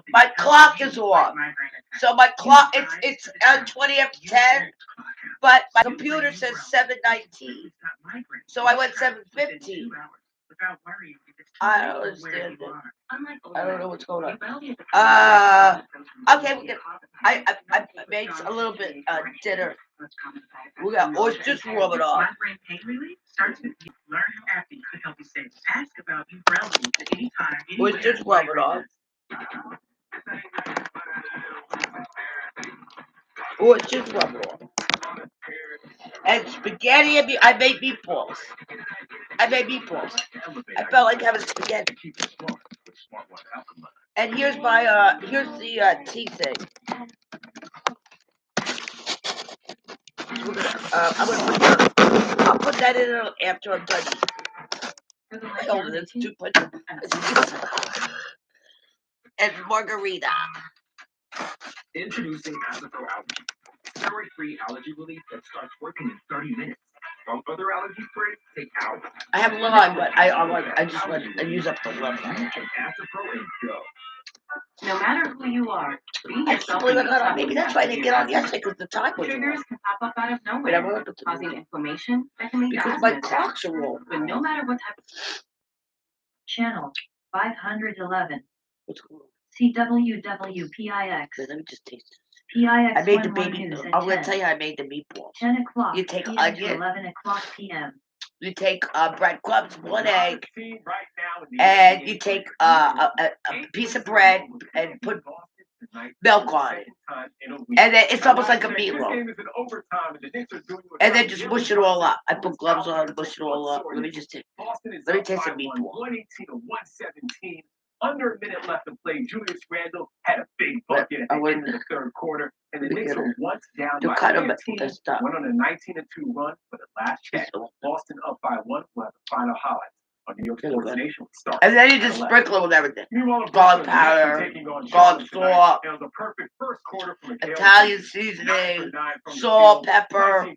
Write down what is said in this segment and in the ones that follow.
My clock is off. So my clock, it's 20 after 10, but my computer says 7:19. So I went 7:15. I don't understand it. I don't know what's going on. Okay, I made a little bit dinner. We got oysters to rub it off. Oysters rub it off. Oysters rub it off. And spaghetti, I made meatballs. I felt like having spaghetti. And here's my here's the tea thing. I'll put that in after I'm done eating. Oh, that's too much. And margarita. Introducing Azapro Allergy. Steroid-free allergy relief that starts working in 30 minutes. While other allergy sprays take hours. I have lime, but I just want to use up the lime. Azapro and go. No matter who you are, maybe that's why I didn't get on yesterday, because the time was triggers can pop up out of nowhere, causing inflammation that can lead to asthma. My clocks are wrong. But no matter what type of channel 511. What's going on? CWWPIX. Let me just taste it. PIX. I made the baby. I'm going to tell you I made the meatballs. 10 o'clock. You take onion. 11 o'clock p.m. You take breadcrumbs, 1 egg, and you take a piece of bread and put milk on it. And then it's almost like a meatloaf. And then just mush it all up. I put gloves on and mush it all up. Let me taste the meatball. Under a minute left to play. Julius Randle had a big bucket at the end of the third quarter, and the Knicks were once down by 15, went on a 19-2 run for the last check. Boston up by 1. We'll have the final highlights on New York Sports Nation. And then you just sprinkle it with everything. Garlic powder, garlic salt, Italian seasoning, salt, pepper,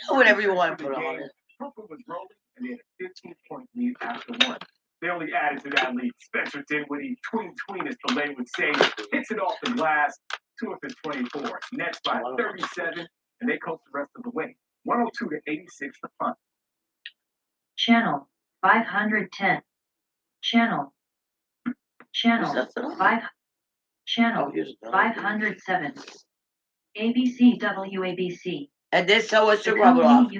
whatever you want to put on it. Brooklyn was rolling, and they had a 15-point lead after 1. They only added to that lead. Spencer Dinwiddie, tween as Delay would say, hits it off the glass, 2 of his 24. Nets by 37, and they coast the rest of the way. 102-86 the punt. Channel 510. Channel 5. Channel 507. ABC WABC. And this so is the rubber off.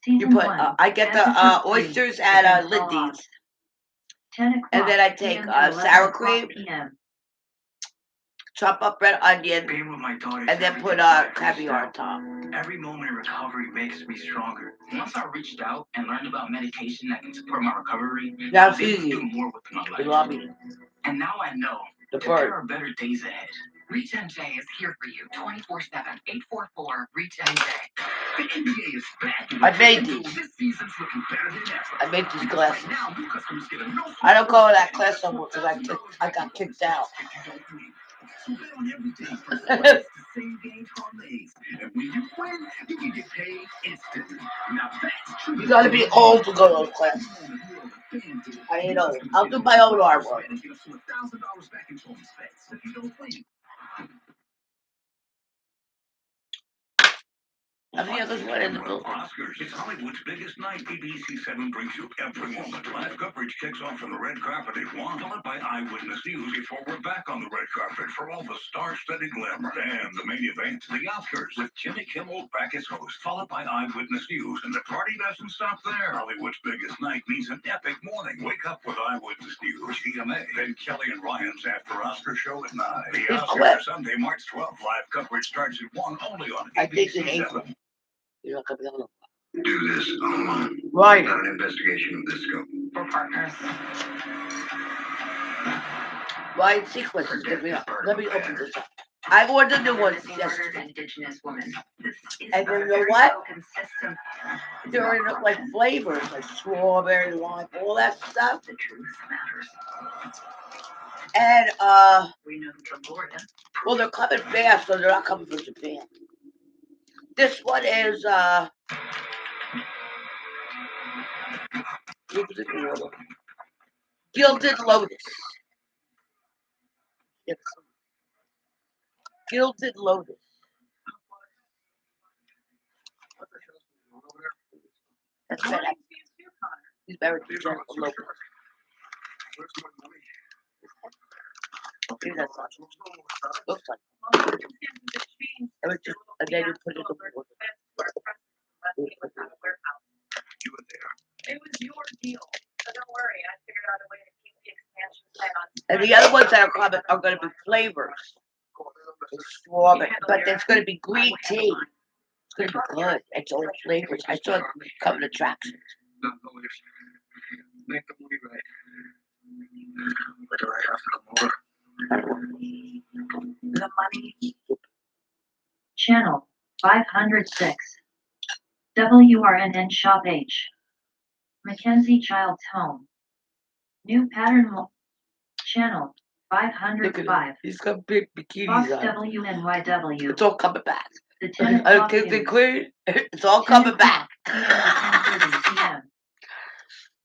You put, I get the oysters at Lindy's, and then I take sour cream, chop up red onion, and then put caviar on top. Every moment in recovery makes me stronger. Once I reached out and learned about medication that can support my recovery, I was able to do more with my life. And now I know that there are better days ahead. ReachMJ is here for you 24/7. 844-REACH-MJ. The NBA is back. I made these. This season's looking better than ever. I made these glasses. I don't go to that class no more because I got kicked out. You gotta be old to go to those classes. I ain't old. I'll do my own artwork. Oscars. It's Hollywood's biggest night. BBC 7 brings you every moment. Live coverage kicks off from the red carpet at 1, followed by Eyewitness News before we're back on the red carpet for all the star-studded glamour. And the main event, the Oscars, with Jimmy Kimmel back as host, followed by Eyewitness News. And the party doesn't stop there. Hollywood's biggest night means an epic morning. Wake up with Eyewitness News, GMA. Then Kelly and Ryan's After Oscar show at 9. The Oscars, Sunday, March 12th. Live coverage starts at 1, only on ABC 7. You're not gonna be able to do this online. Right. Not an investigation of this scope. We're partners. Right sequences. Let me open this up. I ordered the new ones yesterday. Indigenous woman. And you know what? They're in like flavors, like strawberry, lime, all that stuff. The truth matters. And we know from Florida. Well, they're coming fast, so they're not coming from Japan. This one is Gilded Lotus. It's gilded lotus. That's Morning better. to you too, Connor. He's very gentle lotus. Maybe that's not true. Looks like Well, circumstances have changed. it was just, and then you put it in the water. Left me without a warehouse. You were there. It was your deal, so don't worry. I figured out a way to keep the expansion plan on. And the other ones that are coming are going to be flavors. Strawberry, but there's going to be green tea. It's going to be good. It's all flavors. I saw it coming attractions. Make the movie right. But do I have to come over? The money. Channel 506. WRNN Shop H. Mackenzie Child's Home. New pattern. Channel Look at 505. him. He's got big bikinis Fox on. WNYW. It's all coming back. The 10 I o'clock don't think news. clear. It's all coming back. 10 to 10:30 p.m.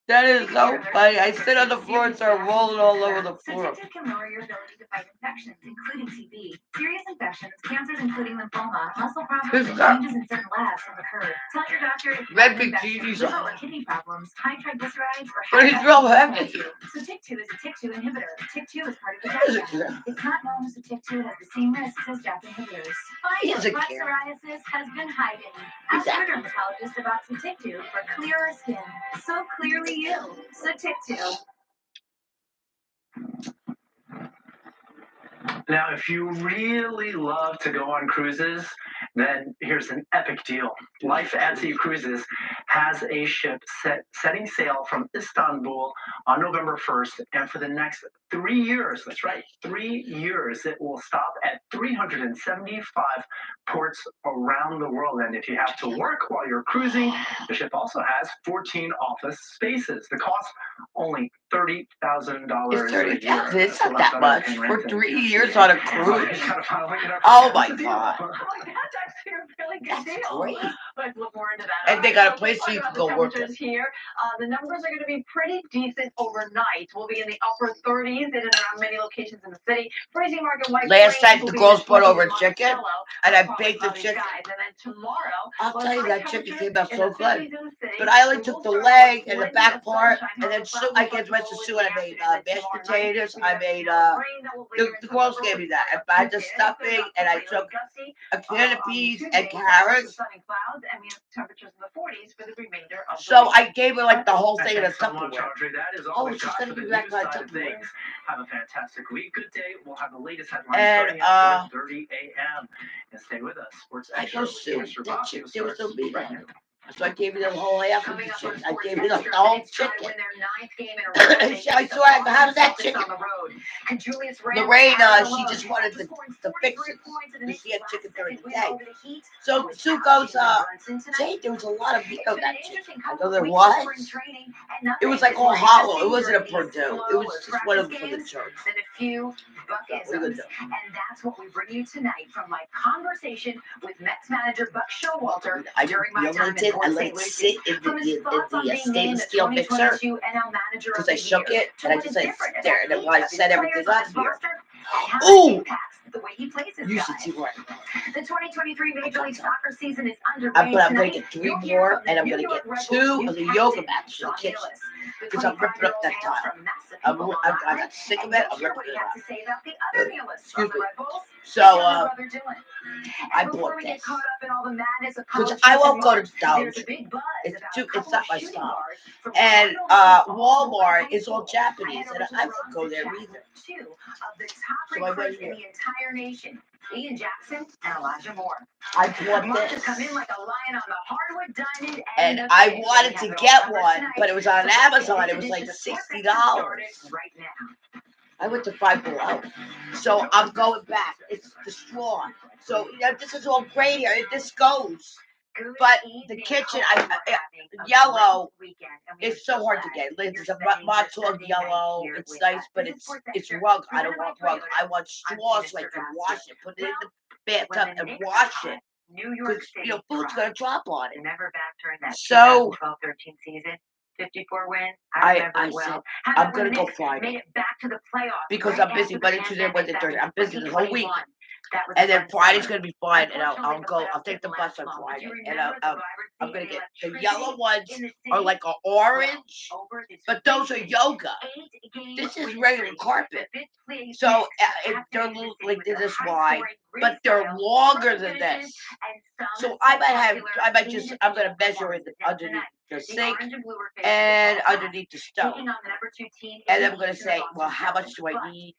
That is so funny. I sit on the floor and start rolling all over the floor. Sedatives can lower your ability to fight infections, including TB. Serious infections, cancers including lymphoma, muscle problems, Who's and that? changes in certain labs have occurred. Tell your doctor if you Red have bikinis infections, liver on. or kidney problems, high triglycerides, or But high he's real heavy. So TIC2 is a TIC2 inhibitor. TIC2 is part of the He doesn't JAK care. It's not known as the TIC2 has the same risks as JAK inhibitors. He Finally, doesn't black care. psoriasis has been hiding. Ask your Exactly. dermatologist about some TIC2 for clearer skin. So clearly you. So TIC2. Now, if you really love to go on cruises, then here's an epic deal. Life at Sea Cruises has a ship setting sail from Istanbul on November 1st, and for the next 3 years, that's right, 3 years, it will stop at 375 ports around the world. And if you have to work while you're cruising, the ship also has 14 office spaces. The cost only $30,000 It's a year. 30,000. It's So not less that than much paying for rent. 3 years on a cruise. You gotta finally get up. Oh my It's a deal. God. Oh, that's actually a really good That's deal. great. Let's look more into that. And they All got a so place let's so you talk can about go work the temperatures here. The numbers are going to be pretty decent overnight. We'll be in the upper 30s in and around many locations in the city. Freezing market White Last Plains night will the be girls in brought the over 20s chicken, Monticello, and I partly baked the cloudy chicken. skies. And then tomorrow, I'll those tell you, high that chicken temperatures came out in so the good. 50s in the city. But I only We took will the start leg with and the plenty back of part, sunshine. and then However, I clouds gave the will rest of roll in Sue, the and I made afternoon. mashed Tomorrow night, potatoes. we I have made some rain that will the linger into girls the gave me lower that. part of I had the Tuesday. stuffing, and I took Gusty. a can of peas Tuesday, and we'll have carrots. sun and clouds, and we have temperatures in the 40s for the remainder of the So week. I gave her like the whole thing in a Thanks so much, Tupperware. Audrey. That is all Oh, we've she's got gonna for the be back news by side of Tupperware. things. Have a fantastic week. Good day. We'll have the latest headlines And starting at 4:30 a.m. And stay with us. Sports I Extra go with Sue, Mr. that Box chick, News there was no starts meat right on now. it. So I gave her the whole half of the Coming up on chicken. I Sports gave her the Extra, whole Phoenix tried to chicken. win their 9th game in a row. They I faced swear, the how's that Boston Celtics chicken? on the road. And Julius Randle Lorraine, added she alone just wanted after scoring the 43 fixes. points in the Because she had Knicks' chicken last during second the win day. over the Heat. So With Sue Al goes, Jalen Brunson tonight. Jay, there was a lot of meat It's on been an that chicken. interesting I couple go, of there weeks was? of spring training, and It was nothing like is all like hollow. It nothing wasn't a during these Purdue. It slow was just one of them practice from the games church. than a few What are you Buckisms. gonna do? And that's what we bring you tonight from my conversation with Mets manager Buck Showalter I during my you know what I time in did? I Port let St. it Lucie. sit in From his thoughts on the being named stainless the steel mixer 2022 NL Manager of because I the shook Year, it to and I what just is let it different sit there and then about when I each of his set players everything on up his here. roster and how that Ooh! impacts the way he plays his You guys. should see where The 2023 Major League Soccer season is I'm underway gonna tonight. get 3 You'll hear more from the and I'm New gonna York get Red 2 Bulls' of the new yoga captain, mats for the Sean kitchen Gillis. The because I'm ripping up 25-year-old that hails tile. from Massapequa, Long I Island, got sick of and it. you'll I'm hear what ripping he it has up. to say about the other Gillis Excuse from the me. Red Bulls, So, his younger brother Dylan. I And before bought we get this. caught up in all the madness of Because college I hoops in won't go to March, Dollar there's a Tree. big buzz It's about too, a couple it's not of my shooting style. guards from And Cardinal High Walmart High is all School. I head Japanese, over and to I the won't go Bronx to there chat either. with two of the top So I went recruits in here. the entire nation, Ian Jackson and Elijah Moore. I bought March this. has come in like a lion on the hardwood diamond And the I pitch, wanted we to have it all get covered one, tonight. but it was on So let's get Amazon. this It was like edition of Sports $60. Extra started right now. I went to Five Below. So I'm going back. It's the straw. So, this is all great here. This goes. Good But the evening. kitchen, Hope you're having a yellow, great weekend, and we are it's so hard to glad get. Like, you're there's a spending your Montauk Sunday night yellow. here It's with nice, us. but This is it's Sports it's Extra, rug. I don't presented by want rug. Toyota. I want I'm straws Tina so I can Sebastian. wash it. Put it in Well, the when bathtub the and Knicks wash are it. hot, New York Because, City food's thrives. going to drop on it. Remember back during that So, 2012-13 season? 54 wins. I remember it said, well. How I'm about when gonna the go Knicks Friday made it back to the playoffs because right I'm busy after the Monday, Tuesday, pandemic Wednesday, back Thursday. in I'm busy the whole week. 2021. That was And a then fun Friday's summer. gonna be fine, and Unfortunately, I'll the go. I'll playoffs take the didn't bus last on long, but Friday, you and remember the I'm vibrancy gonna and get the electricity yellow ones in the are city? like an Well, orange, over this but those are weekend, yoga. 8-game This is winning regular streak, carpet. the fifth place So Knicks they're captivated the little city like with their this wide, high-scoring, but gritty they're style, longer perfect than finishes, this. and So some I might spectacular I'm gonna measure it performances. Now underneath tonight, the the sink orange and blue are facing the and tall task, underneath the stove. taking on the number 2 team in And the I'm gonna East in the say, Boston well, how much Celtics. do I But need?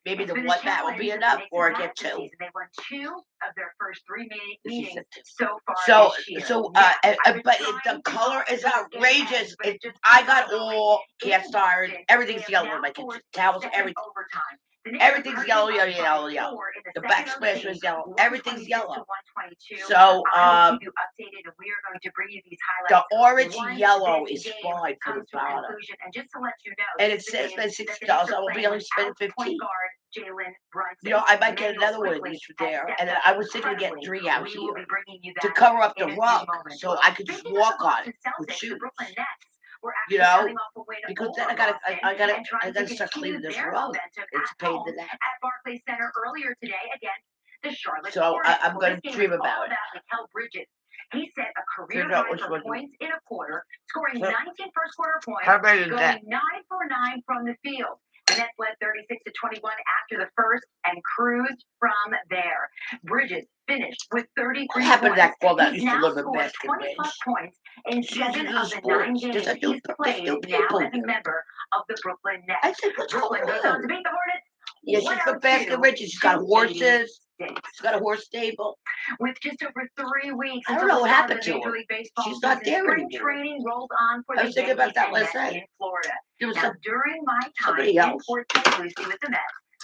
Maybe it's the been a one mat will be challenge enough, since or the get Knicks two. season. They won 2 of their first 3 She meetings said two. so far So, this year. so, Now, I've been but trying the to color talk is to this game outrageous. end, but it just I keeps got on going. all In cast iron. Boston, Everything's they have yellow in now my kitchen. forced Towels, second everything. overtime. The Knicks are Everything's currently yellow, up yellow, by yellow, yellow. 4 in The the second backsplash OT, was yellow. Everything's 126 yellow. to 122. So, I will keep you updated, and we are going to bring you these the highlights orange once yellow this is game fine for the comes to a bottom. conclusion. And just to let you know, And this it is a says game by that $60, the Knicks I are will be playing only spending without point 15. guard Jalen Brunson. You know, I might get Emmanuel another one of quickly these for has there. stepped And then up I was thinking of getting incredibly. 3 out We will here be bringing you to that cover up in the a few rug moments. so Well, I could just speaking of the walk on Boston it with Celtics, the shoes. Brooklyn Nets were You actually know, coming off a win because over then Boston I and trying to gotta start continue cleaning this their rug. momentum It's at a pain home in the neck. at Barclays Center earlier today against the Charlotte So Hornets. I'm Well, gonna this game dream is all about it. about Mikal Bridges. He set a career Figure out high which for one. points in a quarter, scoring So, 19 first quarter points, how many is that? going 9 for 9 from the field. The Nets led 36 to 21 after the first and cruised from there. Bridges finished with 33 What happened to that points. girl that He's used to now live in scored Baskin 20 plus Ridge? points in She's 7 into of the 9 sports. games There's he's played now people as a here. member of the Brooklyn I Nets. said, what's going Brooklyn goes on to on? beat the Hornets. Yeah, she's from Baskin Ridge. She's got horses. She's got a horse stable. With just over 3 weeks I don't until know the what start happened of to the Major her. League Baseball She's not season, there spring anymore. training rolls on for I the was thinking about Yankees that and last Mets night. in Florida. There was Now, during my time somebody in else. Port St. Lucie with the Mets,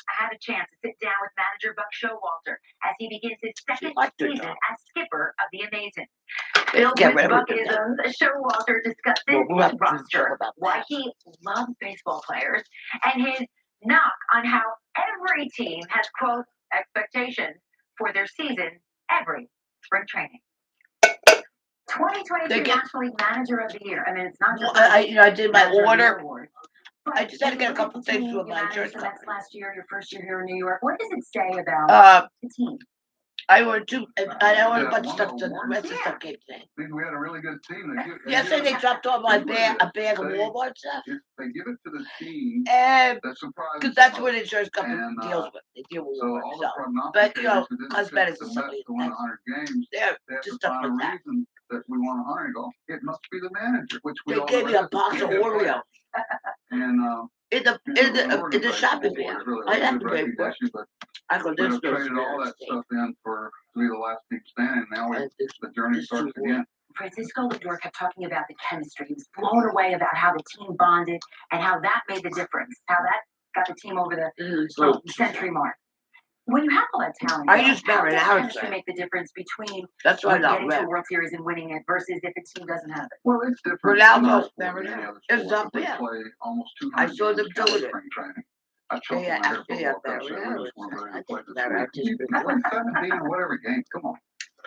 I had a chance to sit down with manager Buck Showalter as he begins his second season as skipper of the Amazing. Filled Get with rid of it. Buckisms, Showalter discusses We'll have his to talk roster, about why that. he loves baseball players, and his knock on how every team has, quote, expectations for their season every spring training. 2022 National League Manager of the Year. I mean, it's not just I did my Manager of the order. Year award. I just had to get a couple things with my insurance You managed the Mets company. last year, your first year here in New York. What does it say about the team? I ordered I ordered a bunch of stuff. The rest of the stuff came today. We had a really good team. Yesterday they dropped off my bag, a bag of Walmart stuff. They give it to the team. And That surprises because that's them. what the insurance company And, deals with. They deal with So Walmart all stuff. the But you know, prognosticators who didn't cosmetics pick and the stuff Mets like to win that. 100 games, They're they have just to stuff find a like that. reason that we want 100 and go, it must be the manager, which we They all gave know me a it is. box of Oreo And in the shopping bag. I have to pay for it. But I go, we this have traded all goes that stuff in for to be the last team standing. Now the journey this starts too again. Francisco Lindor kept talking about the chemistry. He was blown away about how the team bonded and how that made the difference, how that got the team over the century mark. When you have all that talent, I use how does Marinara. chemistry make the difference between That's why I'm not getting to a red. World Series and winning it versus if a team doesn't have it? Well, it's different. Ronaldo, Marinara. it's not bad. Play almost 200 I saw them games doing it. spring training. I chuckled Yeah, when I heard actually, football yeah, coach say we just weren't ready to play this Marinara week. just You win 17 or whatever game. Come on,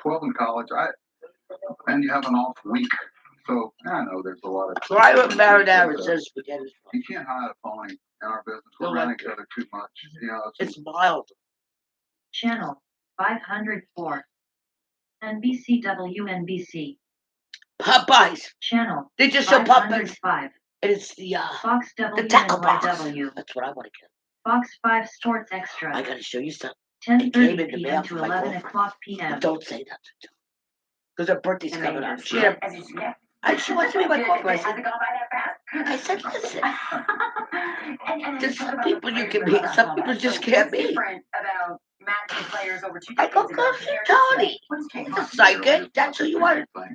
12 in college. And you have an off week. So I know there's a lot of. Try what Marinara says spaghetti. You can't hide a phony in our business. We're Don't around like each other too much. You know, It's mild. Channel 504. NBCWNBC. Popeyes. Channel They just show Popeyes. 505. And it's the Fox taco box. WNYW. That's what I want to get. Fox 5 Sports I Extra. gotta show you something. 10:30 p.m. to 11 o'clock p.m. But don't say that. Because her birthday's coming up. She wants to be my coffee. I said, listen. There's some people you can meet. Some people just can't meet. I go, Tony. He's a psychic. That's who you want. I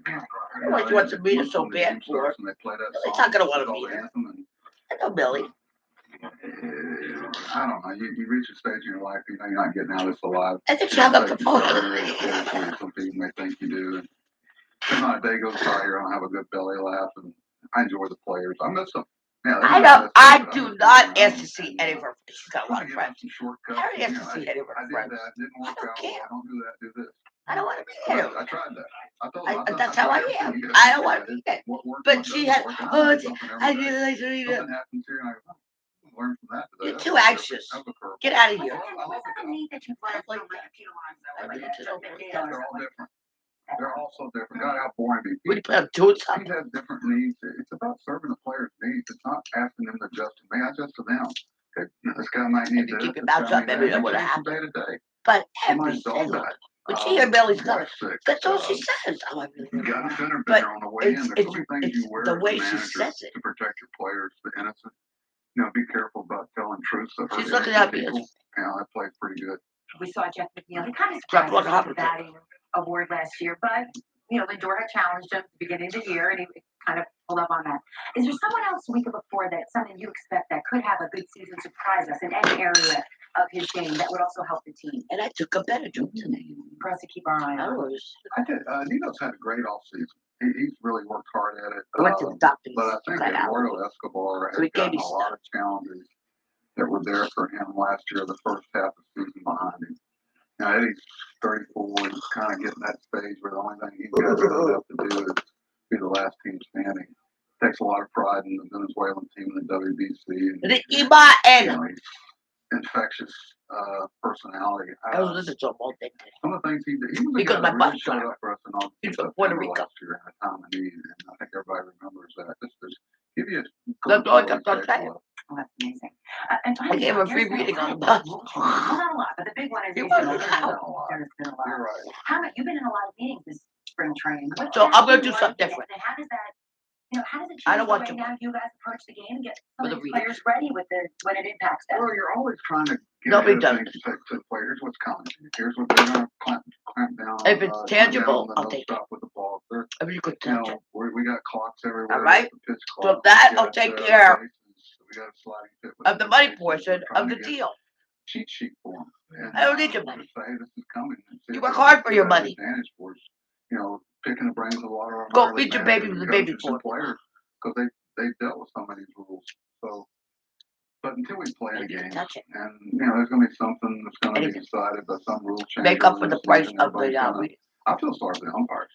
don't want you want to meet her so bad for her. Billy's not gonna want to meet her. I know Billy. I don't know. You reach a stage in your life, you know you're not getting out of this alive. I think she hung up the phone. Some people may think you do. And there's not a day goes by here I don't have a good belly laugh, and I enjoy the players. I miss them. Yeah, I do not ask to see any of her. She's got a lot of friends. I don't ask to see any of her friends. I did that. Didn't work out. care. Don't do that. Do this. I don't want to meet her. I tried that. That's how I am. I don't want to eat it. But she had, oh, I really like to eat it. You're too anxious. Get out of here. Like that. I really just don't want They're all different. They're all so different. God, how boring these Would you put up doing He something? has different needs. It's about serving the players' needs. It's not asking them to adjust to me. I adjust to them. Okay, this guy might need You this. keep your This mouth guy shut, may maybe need that would that. have Day happened. to day. But Somebody's every dog single died. when she hear Billy's coming, Wife's sick. that's all she says. Oh, I really You got a love center But bender on the way in. There's so many things it's you wear the as a way she manager says it. to protect your players, the innocent. You know, be careful about telling truths that hurt She's looking innocent at me. people. You know, that plays pretty good. We saw Jeff McNeil. He kind of Drop surprised like a us with hopper. the batting award last year, but Lindor had challenged him at the beginning of the year, and he kind of pulled up on that. Is there someone else we could look for that something you expect that could have a good season, surprise us in any area of his game that would also help the team? And I took a better joke today. For us to keep our eye I on. was. I did. Nino's had a great offseason. He's really worked hard at it. I went to the doctor. But I think got out. Eduardo Escobar So has he gave gotten me a lot of challenges that were there for him last year, the first half of the season behind him. Now, Eddie's 34. He's kind of getting that stage where the only thing he's got left to do is be the last team standing. Takes a lot of pride in the Venezuelan team in the WBC. And, he's infectious personality. I was listening to him all day. Some of the things he did, he was the Because guy my that butt really showed up for us in August. He's from Puerto Rico. Last year at a time of need, and I think everybody remembers that. Just give you a That's all I kept on saying. Oh, that's amazing. And I gave him a free reading on the bus. Well, not a lot, but the big one is He Asian wasn't Open. out. There's been a lot. You're right. How much? You've been in a lot of meetings this spring training. What's So that I'm gonna been do like, something different. And how does that? How does it change I don't the want way to- now you guys approach the game and get some For of the these readers. players ready with when it impacts them? Well, you're always trying to get Nobody ahead of does. things to the player. Here's what's coming. Here's what they're going to clamp down on. If it's clamp tangible, down on I'll the take stuff with the ball. They're, I mean, you could you touch it. know, we got clocks everywhere. All right. The pitch So clock. that We I'll got, take care bases. We got a sliding tip with of the money bases. portion We're trying of the to get deal. cheat sheet for them. And, I don't need your money. Say, this is coming. And see You if work they hard can for your get that money. Advantage for us. You know, picking the brains of a lot of our Go minor league feed your baby managers with and the baby coaches and formula. players because they've dealt with some of these rules. So, but until we play the Maybe you game, touch it. and there's going to be something that's going to be Anything. decided by some rule change. Make up for the price of the reading. I feel sorry for the umpires.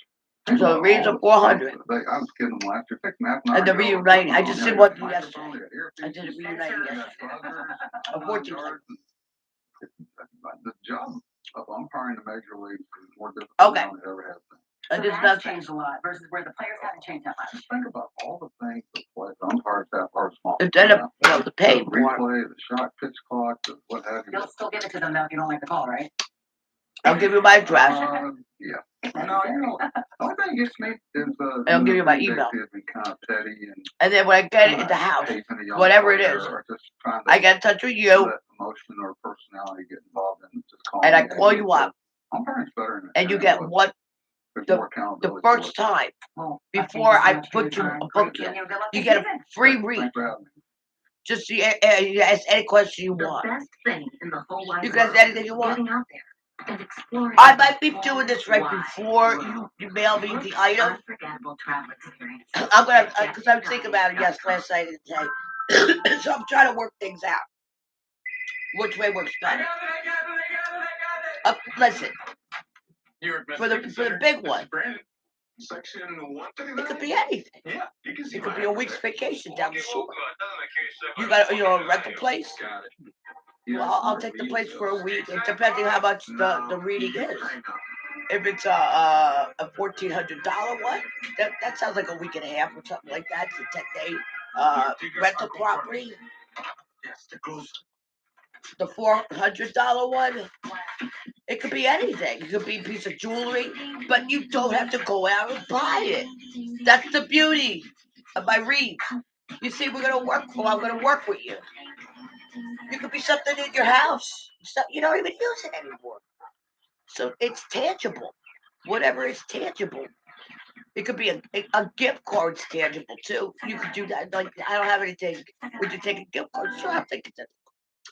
So the readings are 400. I was kidding them last year. Pick them up. And the reuniting. I just did one yesterday. I did a reuniting yesterday. A 14. The job of umpiring the major leagues is more difficult Okay. now than it ever has been. I So did that's nothing. changed a lot versus where the players haven't changed that much. Just think about all the things that the umpires have are small. Instead of the pay The more, replay, the shot, pitch clock, the what have you. You'll still give it to them though if you don't like the call, right? I'll give you my address. Yeah. No, the only thing that gets me is I'll give you my email. Being kind of petty And then when I get it at the house, chasing a young whatever it player is, or just trying to I get in touch with you let emotion or personality get involved in just calling and I the call game. you up Umpiring's better than and you than get it was. what There's the- more the accountability first for it. time Well, before thank I so much for your put you time. a book Great, in. good luck You this get a season. free read. Thanks for having me. Just you ask any question you The want. best thing in the whole wide You can ask world anything you want. getting out there and exploring. I might be doing this right wide before world. you mail me the item. Unforgettable travel experience. I'm gonna because I was thinking about it last night and today. So I'm trying to work things out. Which way works better? Listen, for the big one, Section it could be anything. Yeah, you can see It could be a week's vacation down the shore. You got a rental place. Well, I'll take the place for a week, and depending how much the reading is. If it's a $1,400 one, that sounds like a week and a half or something like that. It's a 10-day rental property. The $400 one, it could be anything. It could be a piece of jewelry, but you don't have to go out and buy it. That's the beauty of my read. You see, I'm gonna work with you. You could be something in your house. You don't even use it anymore. So it's tangible. Whatever is tangible. It could be a gift card's tangible too. You could do that. Like, I don't have anything. Would you take a gift card? Sure, I'll take it.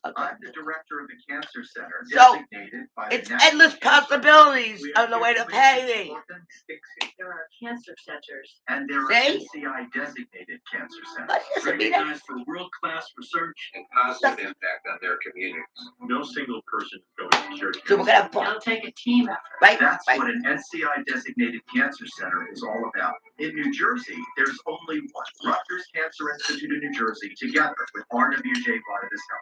I'm the director of the Cancer Center, So, designated by it's the National endless Cancer possibilities We of the way to pay me. There are cancer centers. And there are See? NCI designated cancer centers. But it doesn't mean that. Recognized for world-class research and positive impact on their communities. No single person is going to cure So we're gonna have fun, It'll take a team effort. right? That's Right. what an NCI designated cancer center is all about. In New Jersey, there's only one. Rutgers Cancer Institute in New Jersey, together with RWJ Barnabas Health.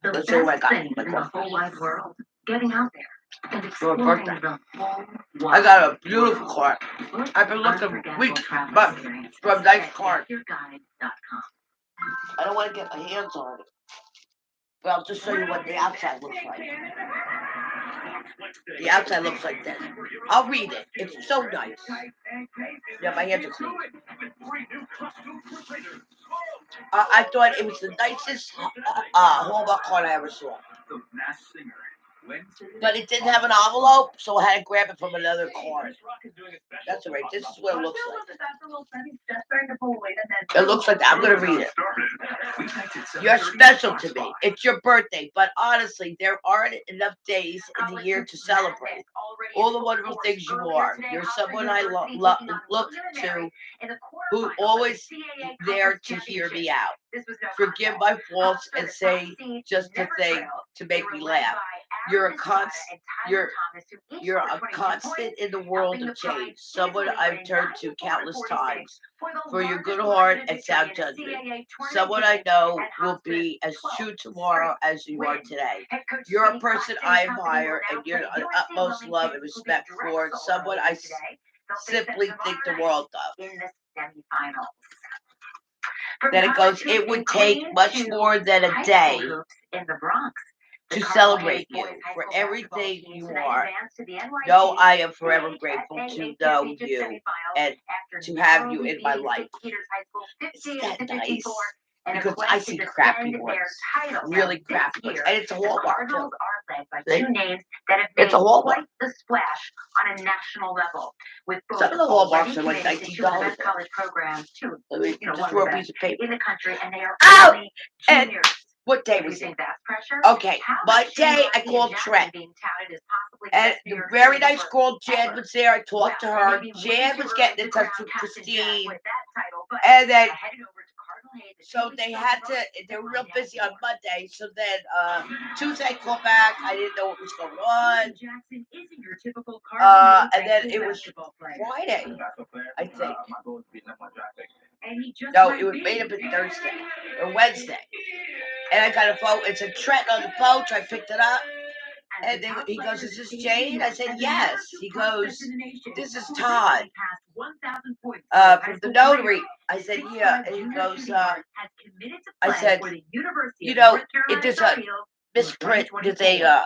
The Let's see what I best got. thing in the whole wide world, getting out there and For my exploring birthday. the whole I wide got a beautiful car. world. I've been looking Unforgettable weeks, travel but experiences for a nice at car. GetYourGuide.com. I don't want to get my hands on it. But I'll just show you what the outside looks like. The outside looks like this. I'll read it. It's so nice. Yeah, my hands are clean. I thought it was the nicest Hallmark card I ever saw. The Masked Singer. But it didn't have an envelope, so I had to grab it from another card. That's alright. This is what it looks like. It looks like that. I'm gonna read it. You're special to me. It's your birthday, but honestly, there aren't enough days in the year to celebrate all the wonderful things you are. You're someone I look to, who always there to hear me out. Forgive my faults and say just the thing to make me laugh. You're a constant in the world of change. Someone I've turned to countless times for your good heart and sound judgment. Someone I know will be as true tomorrow as you are today. You're a person I admire and you're the utmost love and respect for. Someone I simply think the world of. In the semifinals. Then it goes, it would take much more than a day in the Bronx to celebrate you for everything you are. No, I am forever grateful to know you and to have you in my life. Isn't that nice? Because I see crappy ones, really crappy ones, and it's a Hallmark too. See? It's a Hallmark. The splash on a national level with both Some of the Hallmarks are like committed to $19. best college programs too. I mean, You know, just one throw of a the piece of paper. in the country, and they are Ow! only And juniors. what day If you was it? think that's pressure, Okay, how my much day I New called York Trent. being touted as possibly And best New the York very City nice for girl Jan ever. was there. I talked to Well, her. it may be way Jan too was early getting in to touch crown with Captain Jack Christine. with that title, but And then, they're headed over to Cardinal Hayes, the so they had to, they were real busy on Monday. So then, Tuesday I called back. I didn't know what was going on. Jackson isn't your typical Cardinal And then Hayes it was basketball player. Friday, I think. And he just No, might it was be. made up in Thursday or Wednesday. And I got a phone. It's a Trent on the phone. So I picked it up. And then he goes, "Is this Jane?" I said, "Yes." He goes, "This is Todd from the notary." I said, "Yeah." And he goes, I said, "You know, if there's a misprint, there's a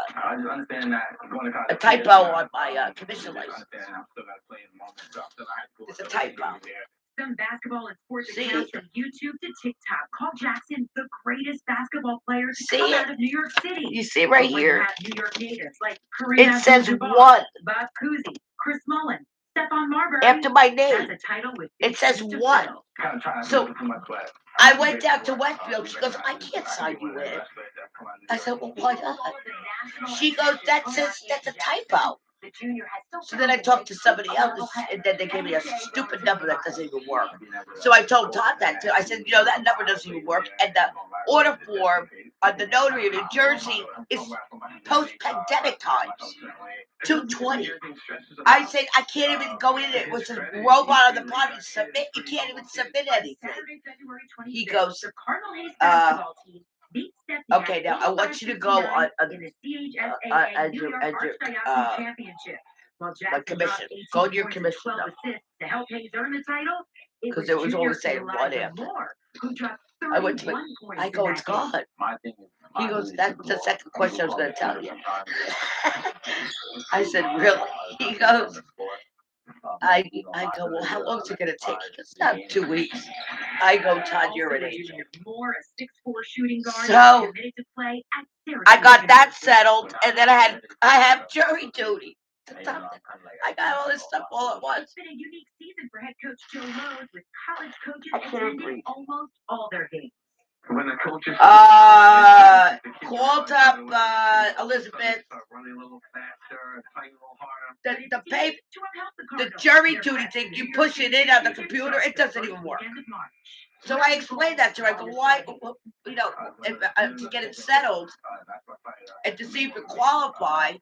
typo on my commission license. It's a typo." Some basketball and sports See? accounts from YouTube to TikTok call Jackson the greatest basketball player to See come it? out of New York City. You see right But when you here, have New York natives like Kareem it says Abdul-Jabbar, one Bob Cousy, Chris Mullin, Stephon Marbury. after my name. That's a title with It says big shoes to one. fill. So I went down to Westfield. She goes, "I can't sign you in." I said, "Well, why not?" She goes, that's a typo. The junior has still So then I talked to somebody else, and then they gave me a stupid number that doesn't even work. So I told Todd that too. I said, "You know, that number doesn't even work." And the order form on the notary in New Jersey is post-pandemic times, 220. I said, "I can't even go in it with a robot on the bottom and submit. You can't even submit anything." He goes, "Okay, now I want you to go on my commission. Go to your commission number." Because it was only saying one after. I went to I go, "It's gone." He goes, "That's the second question I was going to tell you." I said, "Really?" He goes, I go, "Well, how long is it going to take?" He goes, "About 2 weeks." I go, "Todd, you're an angel." So I got that settled, and then I have jury duty. I got all this stuff all at once. It's been a unique season for head coach Joe Rose, with college coaches attending almost all their games. When the coaches Call up Elizabeth. Running a little faster, playing a little harder. The jury duty thing, you push it in on the computer, it doesn't even work. So I explained that to her. I go, why, you know, to get it settled and to see if you qualify,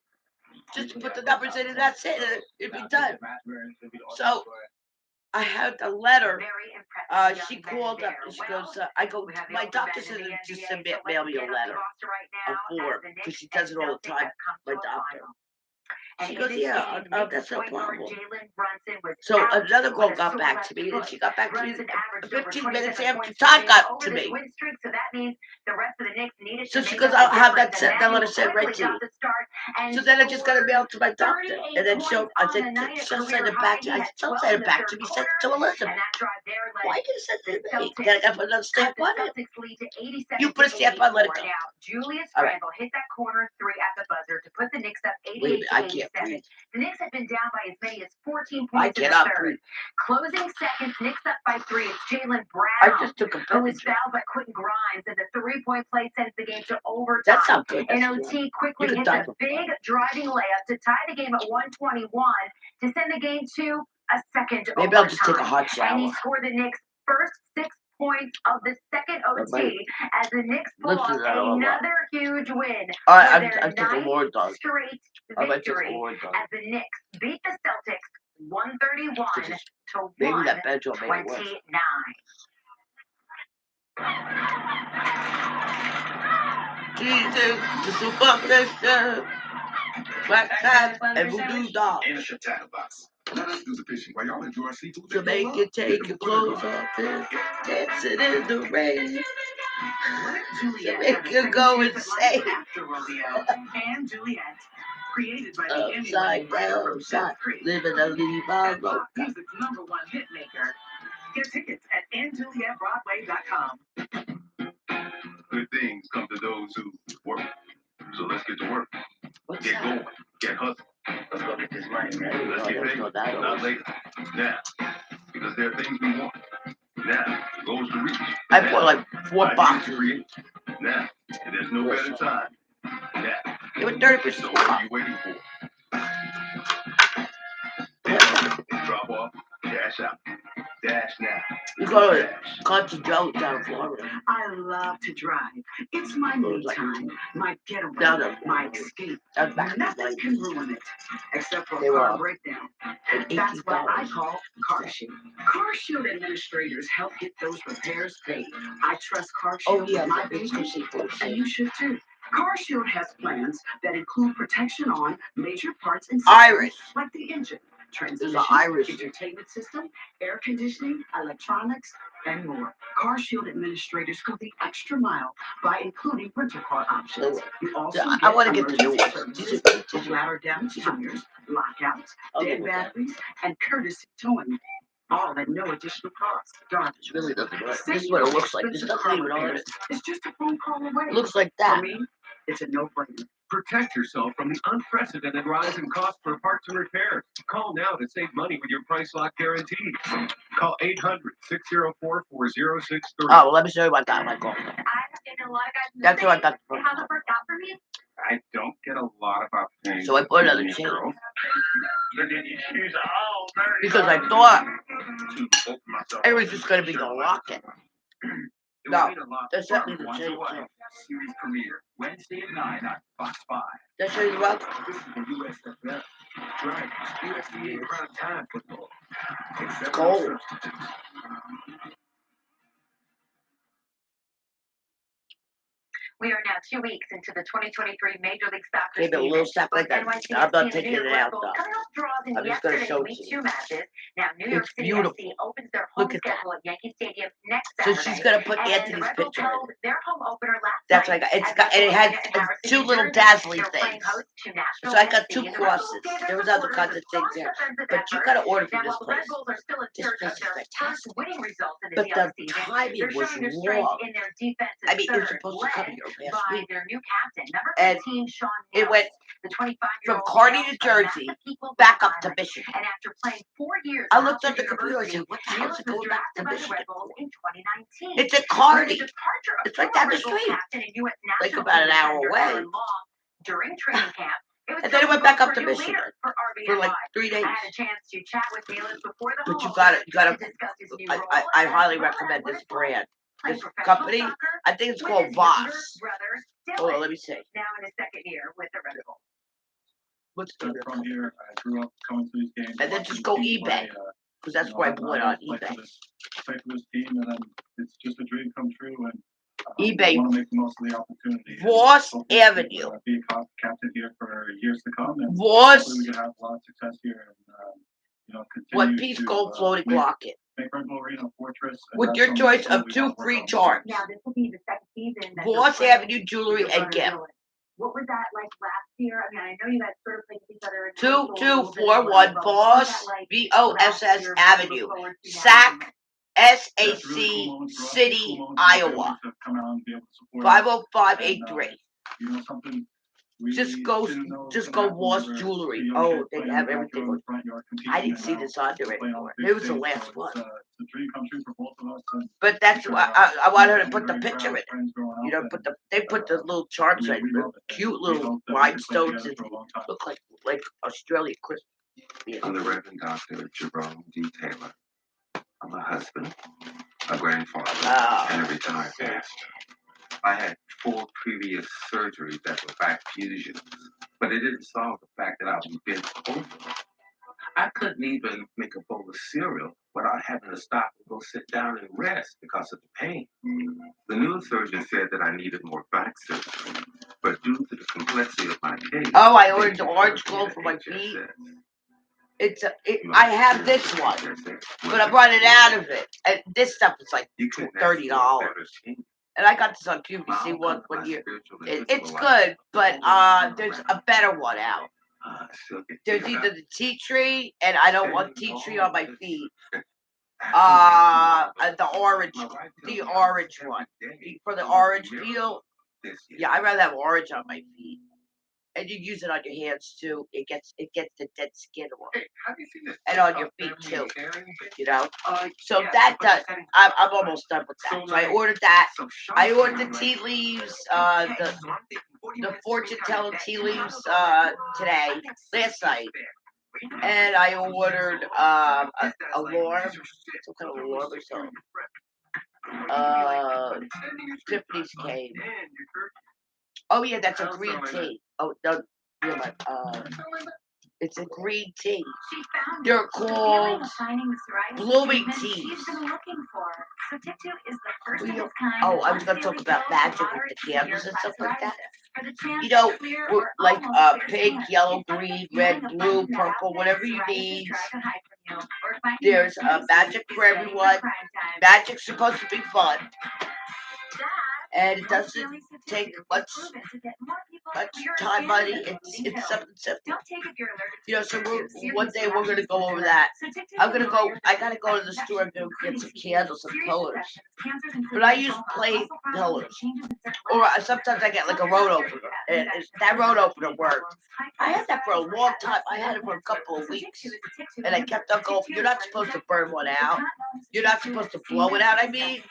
just to put the numbers in and that's it, and it'd be done. So I had the letter. She called up and she goes, I go, my doctor said to just mail me a letter, a form, because she does it all the time, my doctor. She goes, yeah, that's no problem. So another girl got back to me, and she got back to me 15 minutes after Todd got to me. So she goes, I'll have that letter sent right to you. So then I just got to mail it to my doctor. And then I said, she'll send it back to you. I said, don't send it back to me, send it to Elizabeth. Why you send it to me? Then I got to put another stamp on it. You put a stamp on, let it go. Julius All right. Randle hit that corner three at the buzzer to put the Knicks up Wait a minute, I 88-87. can't breathe. The Knicks have been down by as many as 14 I points in the cannot third. breathe. Closing seconds, Knicks up by 3. It's Jaylen I Brown, just took a who was picture. fouled by Quentin Grimes, and the three-point play sends the game to overtime. That's not good. That's NOT good. quickly You hit can the big driving layup to tie the game at 121 to send the game to a second Maybe I'll just take a hot and he shower. scored the Knicks' first 6 points of the second OT as the Knicks pull off another huge win All for right, their I took a ninth Lord dog. straight I might take a victory Lord dog. as the Knicks beat the Celtics 131 to Maybe that bench will make it worse. 129. Jesus, the superficial, black cat, and voodoo doll. And a shit tackle box. Let us do the fishing while y'all enjoy seafood. To make you take your clothes off and dancing in the rain. To make you go insane. After Romeo and Juliet. Created by the Upside down, upside, living a Levi Loca. Music's #1 hit maker. Get tickets at AndJulietBroadway.com. Good things come to those who work. So let's get to work. Get going. Get hustling. Let's go get this money, man. Let's get paid. Not later. Now. Because there are things we want. Now. Goals to reach. I put like 4 boxes. Now. And there's no better time. Now. Give it 30%. So what are you waiting for? Drop off. Dash out. Dash now. You go to Country Joe down in Florida. I love to drive. It's my me time, my getaway, my escape. Nothing can ruin it, except for a car breakdown. That's what I call Car Shield. Car Shield administrators help get those repairs paid. I trust Car Shield with my business, and you should too. Car Shield has plans that include protection on major parts and systems like the engine, transmission, entertainment system, air conditioning, electronics, and more. Car Shield administrators go the extra mile by including rental car options. You also I want to get the new for ladder damage tires, lockouts, dead batteries, and courtesy towing. All at no additional cost. Darn, It really doesn't work. This is what it looks like. There's nothing even on it. It's just a phone call away. It looks like that. For me, it's a no-brainer. Protect yourself from the unprecedented rise in cost for parts and repairs. Call now to save money with your price lock guarantee. Call 800-604-4063. Oh, well, let me show you what I got in my car. I've taken a lot of guys. That's what I got. How's it worked out for me? I don't get a lot of opportunities. So I put another chain. Girl. Because I thought it was just going to be the rocket. No, that's not even the chain. Series premiere Wednesday at 9 on Fox 5. Did I show you the rocket? This is the USFL. Right. USDA prime time football. It's cold. We are now 2 weeks into the 2023 Major League Soccer Maybe a little stuff like that. NYC I'm not FC taking and the it out, Red Bulls though. coming off draws in I'm just gonna yesterday's show it Week to you. 2 matches. Now, New York It's City beautiful. FC opens their home Look at that. schedule at Yankee Stadium next So Saturday. she's going to put And Anthony's the Red Bulls picture in held it. their home opener last That's night like, at and it has Red Bull Arena in 2 little Harrison, New Jersey. dazzling They're playing things. host to Nashville So I got SC, 2 and the Red crosses. Bulls gave There their was other supporters kinds a of things strong there. defensive But you effort. got to order from Now, this while the Red place. Bulls are still in This search place of is their first fantastic. winning result in the But the postseason, timing they're was showing their strength wrong. in their defensive I mean, it was third supposed to come leg. here last by week. their new captain, number And 15, Sean it went the 25-year-old from Kearney, New Jersey, back up to Michigan. And after playing 4 years, I looked at the computer and said, what the hell is it going back to by the Michigan Red Bulls for? in 2019. It's at Kearney. With the departure of It's right down the former Red Bull street. captain and U.S. Like national about an team hour defender away. Aaron Long during training camp. And then it went back up to for Michigan for for like RBNY. 3 days. I had a chance to chat with Neelis before the But you home gotta, to discuss his new I role, highly as well recommend as what this it's like brand. playing This professional company, soccer I think it's with called his younger Voss. brother, Hold on, Dylan, let me see. now in his second year with the Red Bulls. What's I'm the from here. I grew up going to these games. And then just go eBay, because that's where I bought it on eBay. Play for this team, and then it's just a dream come true. And eBay. I want to make the most of the opportunity. Voss Avenue. Be a captain here for years to come. And Voss. we can have a lot of success here, and continue One piece gold floating locket. Make Red Bull Arena a fortress. With your choice of 2 free charts. Now this will be the second season. Voss Avenue Jewelry and Gift. What was that like last year? I mean, I know you guys sort of played with each other. In 2241 Voss, VOSS Avenue, SAC, SAC City, Iowa, 50583. Just go Voss Jewelry. Oh, they have everything. I didn't see this on there anymore. It was the last one. But that's why I want her to put the picture in it. You know, they put the little charms in, the cute little rhinestones, and look like Australian Christmas. I'm the Reverend Dr. Jerome D. Taylor. I'm a husband, a grandfather, and a retired pastor. I had 4 previous surgeries that were back fusions, but it didn't solve the fact that I was bent over. I couldn't even make a bowl of cereal without having to stop and go sit down and rest because of the pain. The neurosurgeon said that I needed more back surgery, but due to the complexity of my case... Oh, I ordered the orange glow for my feet. I have this one, but I'm running out of it. And this stuff is like $30. And I got this on QVC one year. It's good, but there's a better one out. There's either the tea tree, and I don't want tea tree on my feet. The orange one. For the orange peel, yeah, I'd rather have orange on my feet. And you use it on your hands too. It gets the dead skin off. And on your feet too. You know? So that does. I'm almost done with that. So I ordered that. I ordered the tea leaves, the fortune telling tea leaves today, last night. And I ordered a alarm, some kind of alarm or something. Tiffany's came. Oh yeah, that's a green tea. Oh no, it's a green tea. They're called blooming teas. Oh, I was gonna talk about magic with the candles and stuff like that. You know, like pink, yellow, green, red, blue, purple, whatever you need. There's magic for everyone. Magic's supposed to be fun. And it doesn't take much time, money. It's something simple. You know, so one day we're gonna go over that. I gotta go to the store and go get some candles, some colors. But I use plain colors. Or sometimes I get like a road opener. And that road opener works. I had that for a long time. I had it for a couple of weeks. And I kept on going. You're not supposed to burn one out. You're not supposed to blow it out, I mean.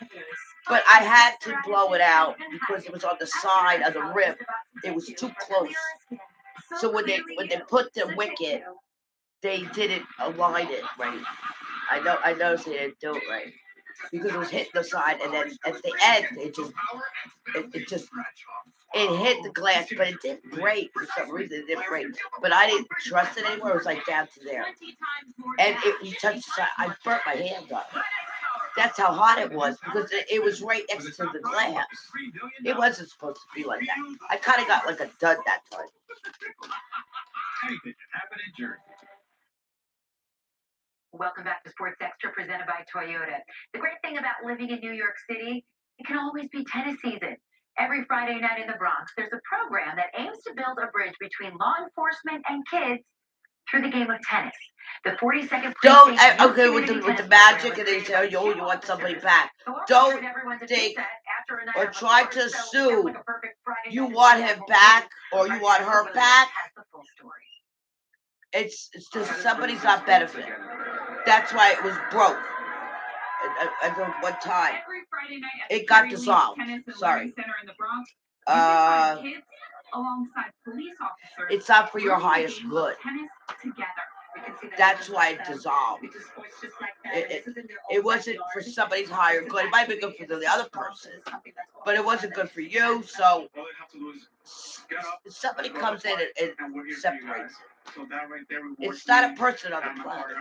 But I had to blow it out because it was on the side of the rim. It was too close. So when they put the wick in, they didn't align it right. I noticed they didn't do it right. Because it was hitting the side, and then at the end it hit the glass, but it didn't break for some reason. It didn't break, but I didn't trust it anymore. It was like down to there, and you touched the side. I burnt my hands on it. That's how hot it was because it was right next to the glass. It wasn't supposed to be like that. I kind of got like a dud that time. Welcome back to Sports Extra, presented by Toyota. The great thing about living in New York City, it can always be tennis season. Every Friday night in the Bronx, there's a program that aims to build a bridge between law enforcement and kids through the game of tennis. The 42nd with the magic, and they say, oh, you want somebody back. Don't think or try to sue, you want him back or you want her back, it's just somebody's not benefiting. That's why it was broke at one time. It got dissolved. Sorry. It's not for your highest good. That's why it dissolved. It wasn't for somebody's higher good. It might be good for the other person, but it wasn't good for you. So somebody comes in and separates it. It's not a person on the planet.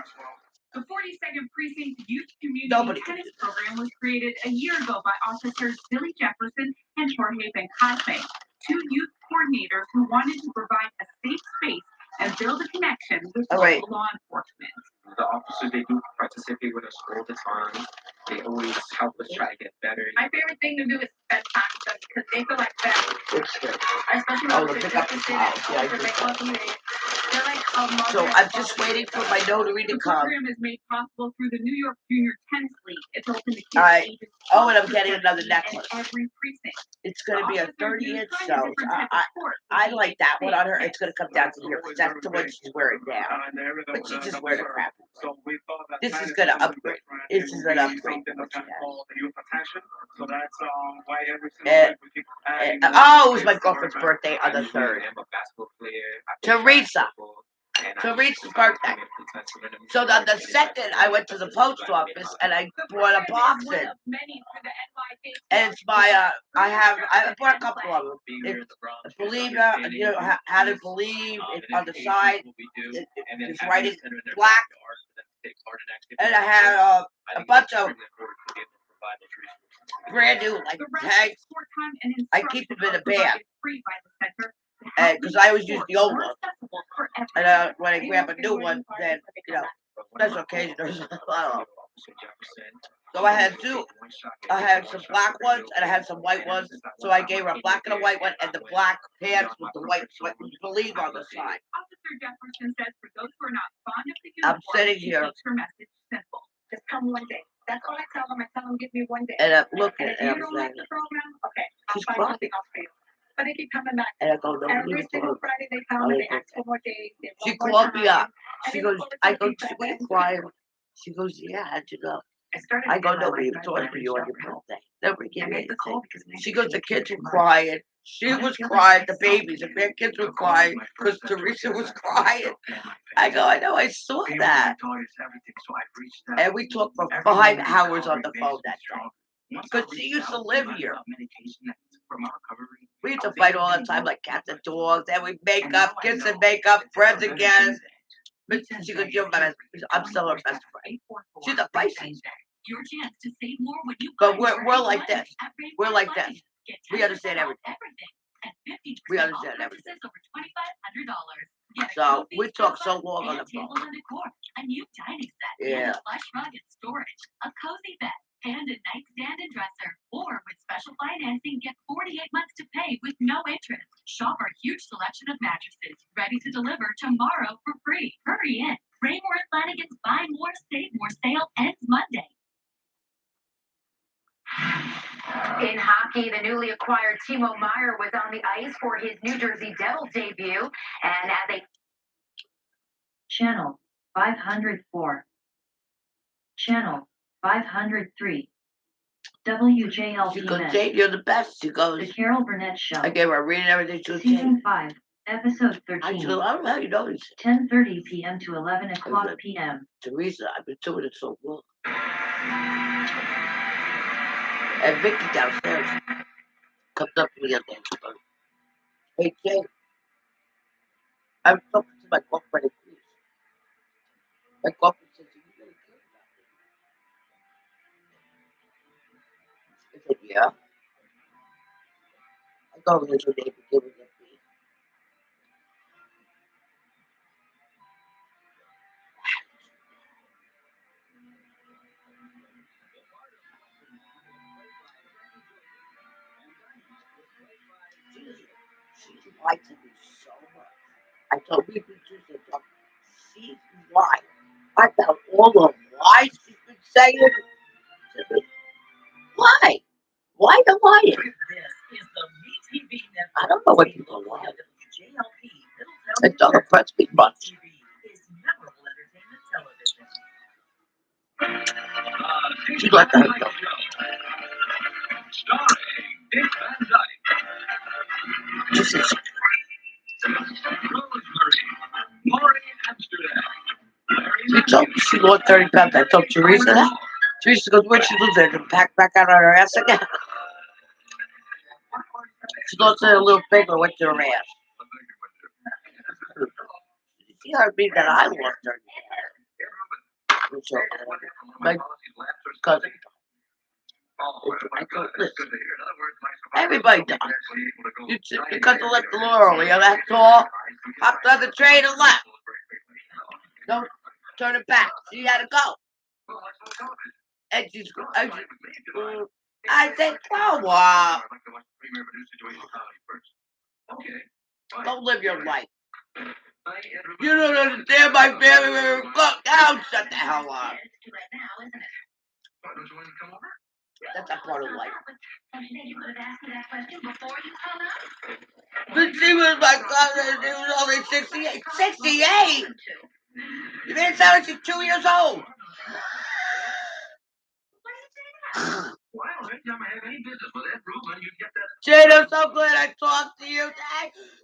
The 42nd Precinct Youth Community Tennis Program was created a year ago by officers Billy Jefferson and Jorge Bencasme, two youth coordinators who wanted to provide a safe space and build a connection with local law enforcement. The officers, they do participate with us all the time. They always help us try to get better. My favorite thing to do is spend time with them because they feel like family. Especially pick up the towels. So I'm just waiting for my notary to come. The program is made possible through the New York Junior Tennis League. It's open to kids. All right. Oh, and I'm getting another necklace. Every precinct. It's going to be a 30-inch, so I like that one on her. It's going to come down to here because that's the one she's wearing now. But she just wears a crap. This is going to upgrade. This is an upgrade. Oh, it was my girlfriend's birthday on the 3rd. Teresa's birthday. So on the 2nd, I went to the post office and I brought a box in. And it's my, I brought a couple of them. It's Believer, you know, how to believe on the side. It's writing black. And I had a bunch of brand new, like, tags. I keep them in a bag. Because I always use the old one. And when I grab a new one, then, you know, special occasion, I don't know. So I had some black ones and I had some white ones. So I gave her a black and a white one and the black pants with the white believe on the side. I'm sitting here. Just come one day. That's all I tell them. I tell them, give me one day. And I'm looking at you don't like the program, okay, I'll find something else for you. But they keep coming back. And I go, no, every single Friday they come and they ask for more days. She called me up. She goes, I go, what are you crying? She goes, yeah, how'd you go? I go, nobody even talked to you on your birthday. Nobody gave me anything. She goes, the kids were crying. She was crying, the babies, and their kids were crying because Teresa was crying. I go, I know, I saw that. And we talked for 5 hours on the phone that day. Because she used to live here. We used to fight all the time like cats and dogs, and we make up, kiss and make up, friends again. But she goes, you're my best friend. I'm still her best friend. She's a Pisces. But we're like this. We're like this. We understand everything. We understand everything. So we talk so long on the phone. Yeah. A cozy bed, and a nightstand and dresser. Or with special financing, get 48 months to pay with no interest. Shop our huge selection of mattresses, ready to deliver tomorrow for free. Hurry in. Raymore Flanagan's Buy More, Save More sale ends Monday. In hockey, the newly acquired Timo Meier was on the ice for his New Jersey Devils debut, and as a Channel 504, Channel 503, WJLP. She goes, Jane, you're the best. She goes, The Carol Burnett Show. I gave her a reading everything. She goes, Season 5, Episode 13. I don't know how you know this. 10:30 p.m. to 11 o'clock p.m. Teresa, I've been doing it so long. And Vicky downstairs comes up to me and goes, hey, Jane, I was talking to my girlfriend in Greece. My girlfriend says, you really care about me. I said, yeah. I go over to your neighbor, give her that beat. She likes me so much. I told me Tuesday, she's lying. I found all the lies she's been saying. Why? Why the lion? I don't know what people want. It's all a press big bunch. She let that go. This is. She lost 30 pounds. I told Teresa that. Teresa goes, where'd she lose it? And pack back out on her ass again. She lost it a little bigger, went to her ass. She heard me that I lost her. So, my cousin. I go, listen. Everybody does. You cut the left a little early. That's all. Hopped on the train and left. Don't turn it back. She had to go. And I said, grow up. Don't live your life. You don't understand my family. Look down. Shut the hell up. That's a part of life. But she was my cousin. She was only 68. 68? You made it sound like she's 2 years old. Jade, I'm so glad I talked to you.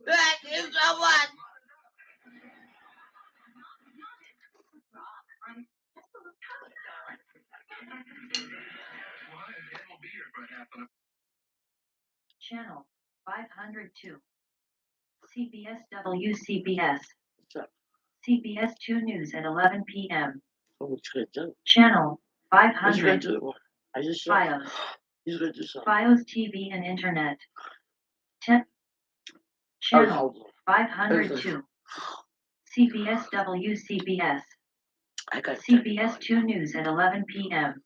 Thank you so much. Channel 502. CBS WCBS. CBS 2 News at 11 p.m. Channel 500. FiOS. FiOS TV and Internet. Channel 502. CBS WCBS. CBS 2 News at 11 p.m.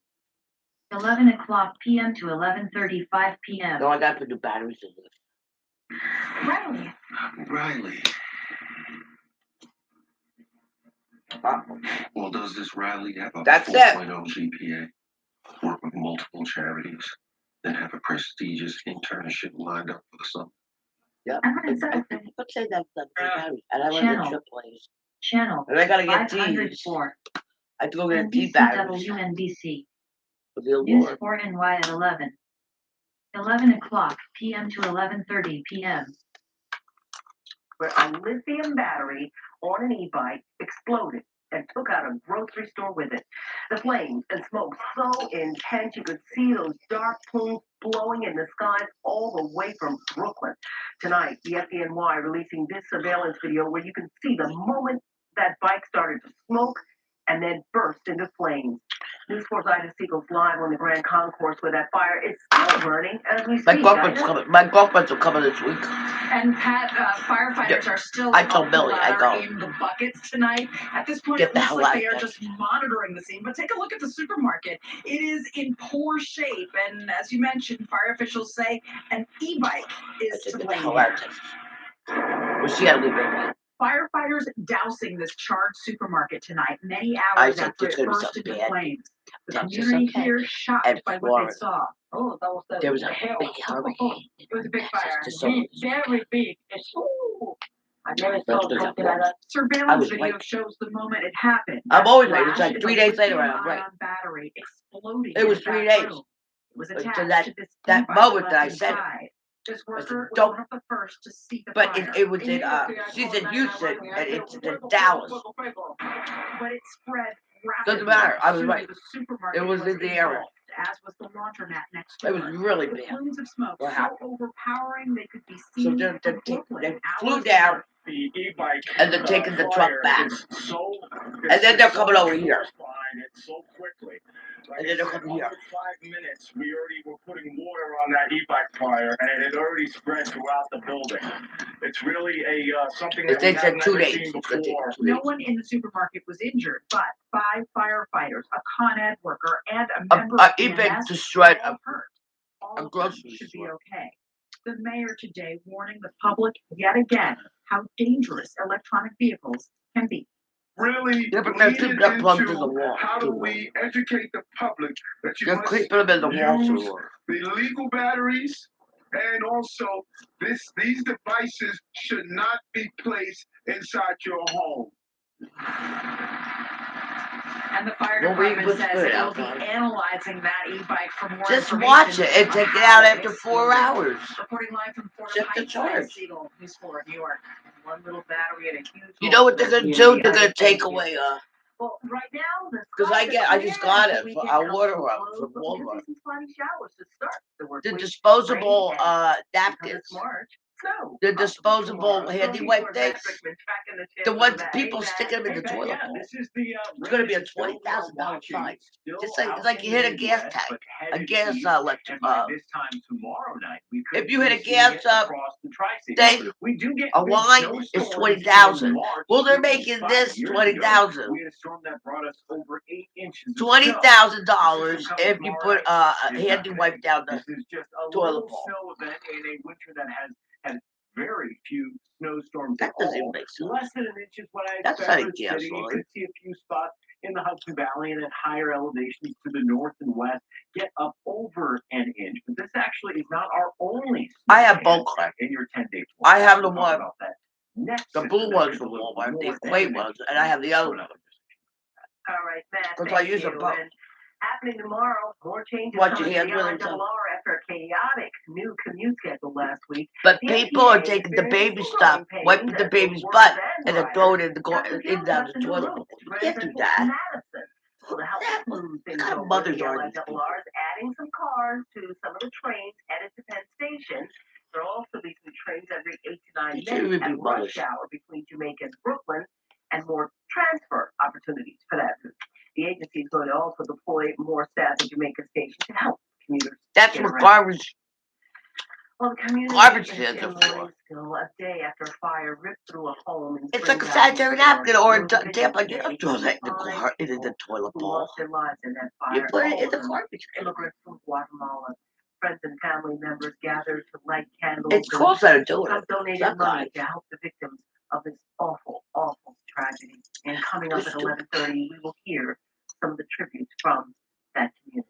11 o'clock p.m. to 11:35 p.m. No, I gotta put the batteries in this. Riley. Well, does this Riley have a 4.0 GPA? Work with multiple charities, then have a prestigious internship lined up for the summer? Yeah. Let's say that batteries. And I want to get AAA's. Channel And I gotta get T's. 504. I have to go get T batteries. WNBC. News 4 NY at 11. 11 o'clock p.m. to 11:30 p.m. Where a lithium battery on an e-bike exploded and took out a grocery store with it. The flames and smoke so intense you could see those dark plumes blowing in the skies all the way from Brooklyn. Tonight, the FDNY releasing this surveillance video where you can see the moment that bike started to smoke and then burst into flames. News 4's Ida Siegel's live on the Grand Concourse where that fire is still burning as we speak. My girlfriends will come this week. And Pat, firefighters are still I told Millie, I go in the buckets tonight. At this point, it looks like they are just monitoring the scene. But take a look at the supermarket. It is in poor shape. And as you mentioned, fire officials say an e-bike is to blame. Well, she had to leave it. Firefighters dousing this charred supermarket tonight, many hours after it burst into flames. The community here shocked by what they saw. Oh, that was there was a big hurricane. It was a big fire. Very big. I never saw something like that. Surveillance video shows the moment it happened. I'm always late. It's like 3 days later. I'm right. Battery exploding. It was 3 days. It was attached to that moment that I said it. This worker was one of the first to see the fire. But it was in she's in Houston and it's in Dallas. But it spread rapidly. Doesn't matter. I was right. It was in the area. As was the laundromat next door. It was really bad. The plumes of smoke so overpowering they could be seen. So they flew down and they're taking the truck back. And then they're coming over here. And then they're coming here. 5 minutes, we already were putting water on that e-bike fire, and it had already spread throughout the building. It's really something that we have never seen before. No one in the supermarket was injured, but 5 firefighters, a Con Ed worker, and a member of EMS destroyed hurt. A grocery should store. Be okay. The mayor today warning the public yet again how dangerous electronic vehicles can be. really Yeah, but they're leaning keeping them plugged in the into wall. how do we educate the public that you They're must keeping them in the wall too use long. the legal batteries, and also these devices should not be placed inside your home. And the fire Well, we department was says good it will out be there. analyzing that e-bike for more Just information. watch it and on take it how out it after is 4 hours. Reporting live from Florida Check the Heights, charge. Siegel, News 4, New York. One little battery and a huge. You know what they're gonna do? They're gonna take away Well, right now, because I just got it for our water up from Walmart. The disposable napkins. The disposable handy wipe things. The ones people stick them in the toilet bowl. It's gonna be a $20,000 fine. Just like you hit a gas tank, a gas electric. This time tomorrow night, we could If you hit a be seeing gas it across the tri-state. thing, We do get a big line is snowstorms 20,000. in March. Well, they're 5 making this years 20,000. ago, we had a storm that brought us over 8 inches of $20,000 snow. if you put a handy wipe down the This is just a toilet little bowl. snow event in a winter that has had very few snowstorms That at doesn't all. even make sense. Less than an inch is what I That's expect not for a gas city. You line. could see a few spots in the Hudson Valley and at higher elevations to the north and west get up over an inch. But this actually is not our only I have snow both kinds. in your 10-day I have the We'll talk one, about that next. the blue ones from Walmart, the white ones, and I have the other one. All right, Matt. Because I use them both. And happening tomorrow, more changes Watch coming your to hands the with them, IRR after a chaotic new commute schedule last week. But The people are MTA taking the experienced baby some stuff, growing wiping pains the as baby's both butt, workers and then riders throwing it have in down the the new toilet route bowl. You can't do residential that. Madison. Well, to help smooth things kind of over, mothers the are these LIRR is adding some cars to some of the trains headed to Penn Station. There will also be some trains every 8 to 9 They shouldn't minutes even at be rush mothers. hour between Jamaica and Brooklyn, and more transfer opportunities for that route. The agency is going to also deploy more staff at Jamaica Station to help commuters. That's get what around. garbage. Well, the community Garbage is cans in are for. mourning still a day after a fire ripped through a home in It's like a Spring Valley, sanitary Florida. napkin or a There was damp. a You don't throw that in the toilet who bowl. lost their lives in that You fire. put it All in of the them garbage can. immigrants from Guatemala. Friends and family members gathered to light candles. It's close that are doing Some it. donated Some money guys. to help the victims of this awful, awful tragedy. And coming up at 11:30, we will hear some of the tributes from that community.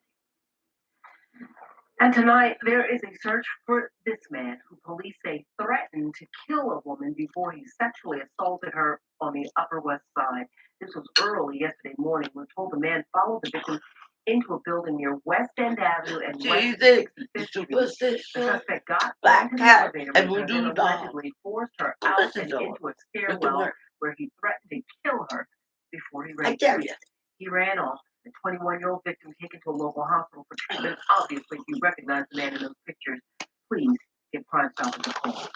And tonight, there is a search for this man who police say threatened to kill a woman before he sexually assaulted her on the Upper West Side. This was early yesterday morning. We're told the man followed the victim into a building near West End Avenue and West 65th Street. The suspect got Black into the cat elevator and with her and voodoo doll. allegedly forced her out and into a stairwell work. where he threatened to kill her before he I raped dare her. you. He ran off. The 21-year-old victim taken to a local hospital for treatment. Obviously, if you recognize the man in those pictures, please give Crime Stoppers a call.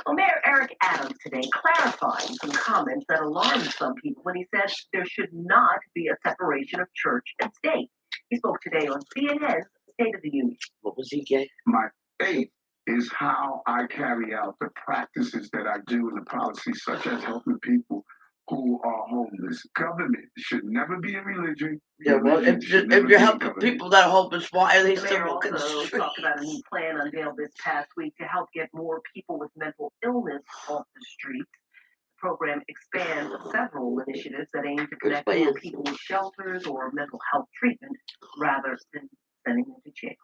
Well, Mayor Eric Adams today clarifying some comments that alarmed some people when he said there should not be a separation of church and state. He spoke today on CNN's State of the Union. What was he gay? My faith is how I carry out the practices that I do in the policies, such as helping people who are homeless. Government should never be a religion. Yeah, well, if you're helping people that are homeless, why are they The still mayor walking the also street? talked about a new plan unveiled this past week to help get more people with mental illness off the streets. The program expands several initiatives that aim to connect more people with shelters or mental health treatment rather than sending them to jail.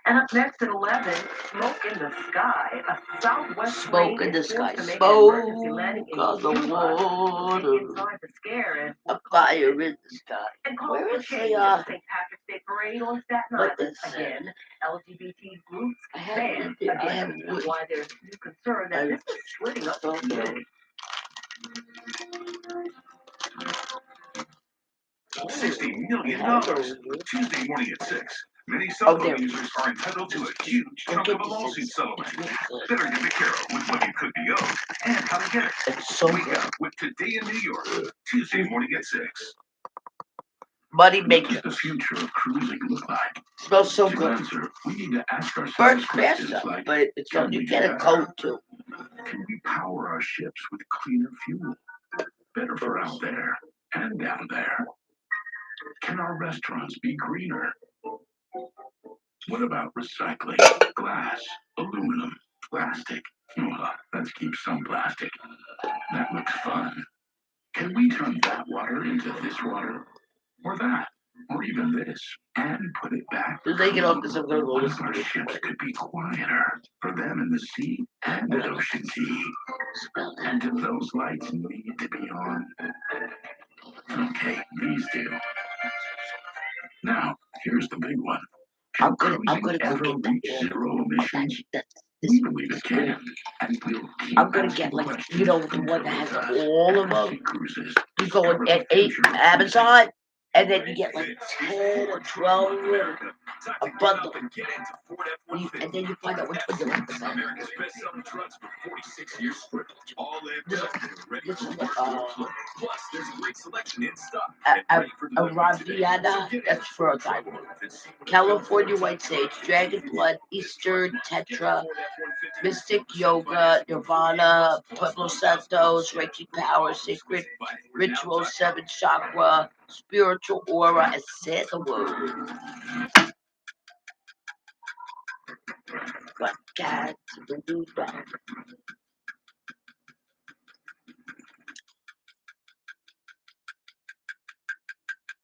And up next at 11, smoke in the sky. A southwest Smoke in rain the is sky. forced to make an Smoke emergency landing in on the Cuba. water. It's hard to scare and A fire in the sky. and call Where for is change the at St. Patrick's Day Parade on Staten what Island. is that? Again, LGBT groups I have banned it. I again. have wood. Why there's new concern that this is splitting up the community. $60 million. Tuesday morning at 6. Many cell phone users are entitled to a huge chunk of a lawsuit settlement. Better get the Caro with what you could be owed and how to get it. It's so Wake good. up with Today in New York. Tuesday morning at 6. Money What maker. does the future of cruising look like? Smells so To good. answer, we need to ask ourselves Burns questions faster, like, but it's can you we get do a better? coat too. Can we power our ships with cleaner fuel? Better for out there and down there. Can our restaurants be greener? What about recycling? Glass, aluminum, plastic. Well, let's keep some plastic. That looks fun. Can we turn that water into this water? Or that? Or even this? And put it back? So they get off because I'm going to go What listen if our to ships could be quieter? For them in the sea and at ocean tea. And do those lights need to be on? Okay, these do. Now, here's the big one. I'm Can gonna cruising go ever get reach that. zero emissions? This We believe it can. And we'll keep I'm gonna asking get like questions you know the until one that it has does. all of them. Cruises. You go Discover at the 8 future of Amazon, and then you get like 10 or 12 of them, a bundle. And then you find out which one you like the best. best-selling drugs for 46 years straight. All This is what, Plus, there's a great selection in stock. a Raviana, that's for a guy. California White Sage, Dragon Blood, Eastern Tetra, Mystic Yoga, Nirvana, Pueblo Santos, Reiki Power, Sacred Ritual, Seven Chakra, Spiritual Aura, and Sandalwood. Got cats, the new dog.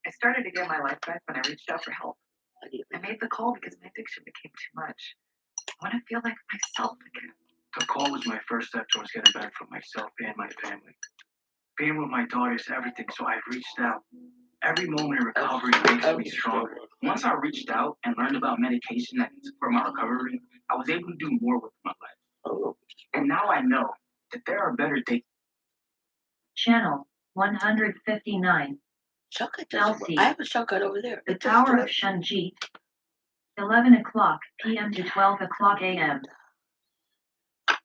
I started to get my life back when I reached out for help. I made the call because my addiction became too much. I want to feel like myself again. The call was my first step towards getting back from myself and my family. Being with my daughter is everything, so I've reached out. Every moment of recovery makes me stronger. Once I reached out and learned about medication that can support my recovery, I was able to do more with my life. And now I know that there are better days. Channel 159. I have a shotgun over there. The Tower of Shanjit. 11 o'clock p.m. to 12 o'clock a.m.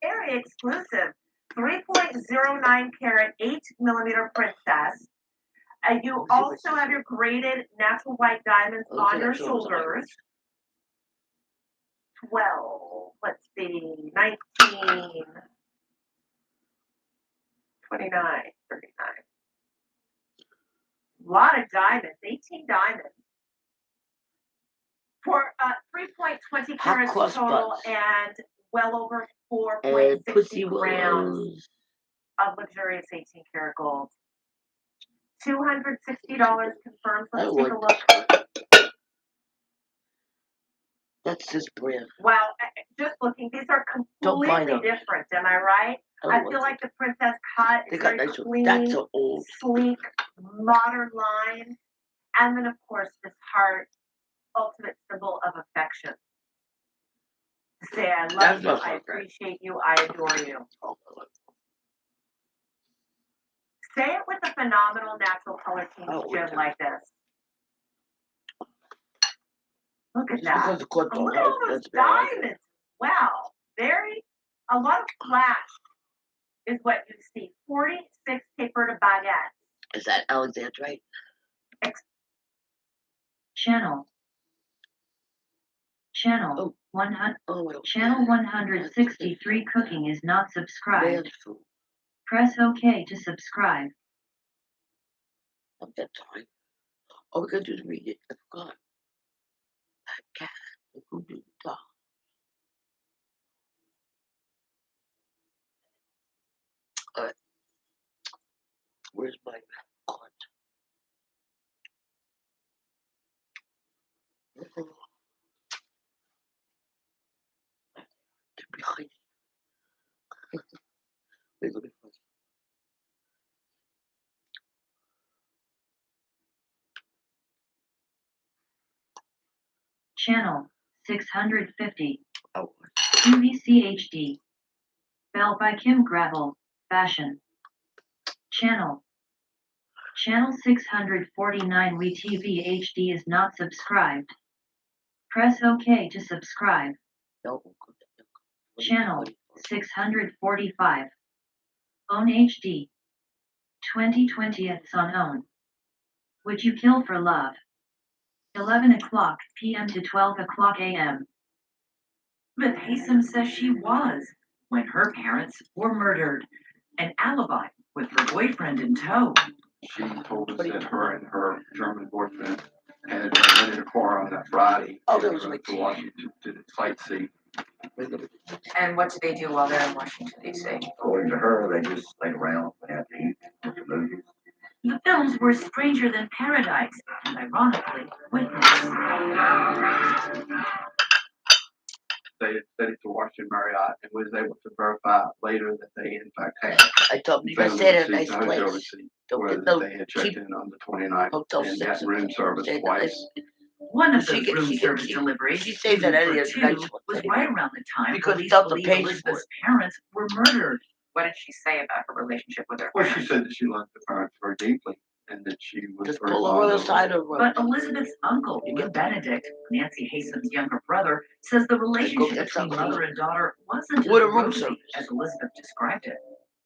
Very exclusive. 3.09 carat 8mm princess. You also have your graded natural white diamonds on your shoulders. 12, let's see, 19, 29, 39. A lot of diamonds, 18 diamonds. For 3.20 carats total and well over 4.60 grams of luxurious 18 karat gold. $260 confirmed. Let's take a look. That's this brand. Wow, just looking, these are completely different. Am I right? I feel like the princess cut is very clean, that's so old. Sleek, modern lines, and then of course this heart, ultimate symbol of affection. Say I love you, I appreciate you, I adore you. Say it with a phenomenal natural color team gem like this. Look at that. Look at all those diamonds. Wow. A lot of flash is what you see. 46 tapered baguettes. Is that Alexandrite? Channel 163 cooking is not subscribed. Press OK to subscribe. At that time. All we gotta do is read it. I forgot. Cat. Who did that? Alright. Where's my card? Channel 650. QVCHD. Bell by Kim Gravel. Fashion. Channel 649 WeTV HD is not subscribed. Press OK to subscribe. Channel 645. Own HD. 2020th on Own. Would you kill for love? 11 o'clock p.m. to 12 o'clock a.m. But Haysom says she was when her parents were murdered. An alibi with her boyfriend in tow. She told us that her and her German boyfriend had rented a car on that Friday. Oh, that was like to Washington to sightsee. And what do they do while they're in Washington, D.C.? According to her, they just stay around and have to eat, look at movies. The films were Stranger Than Paradise and, ironically, Witness. They had sent it to Washington Marriott and was able to verify later that they in fact had. I told them, I Found stayed the at a receipt, nice the hotel place. receipt, Don't where get no they had checked cheap in on the 29th hotel and six. got room service Stayed at a twice. nice- One of She those get- room she get- service she- deliveries, she stays at two any for of the two, nice ones was anyway. right around the time Because police Delta believe pays for Elizabeth's parents were murdered. What did she say about her relationship with her Well, parents? she said that she loved the parents very deeply and that she was Just very pull fond over the of them. side of the road. But Elizabeth's uncle, Benedict, Nancy Hasten's younger brother, says the relationship get between something to mother eat. and daughter wasn't With as a room rosy service. as Elizabeth described it.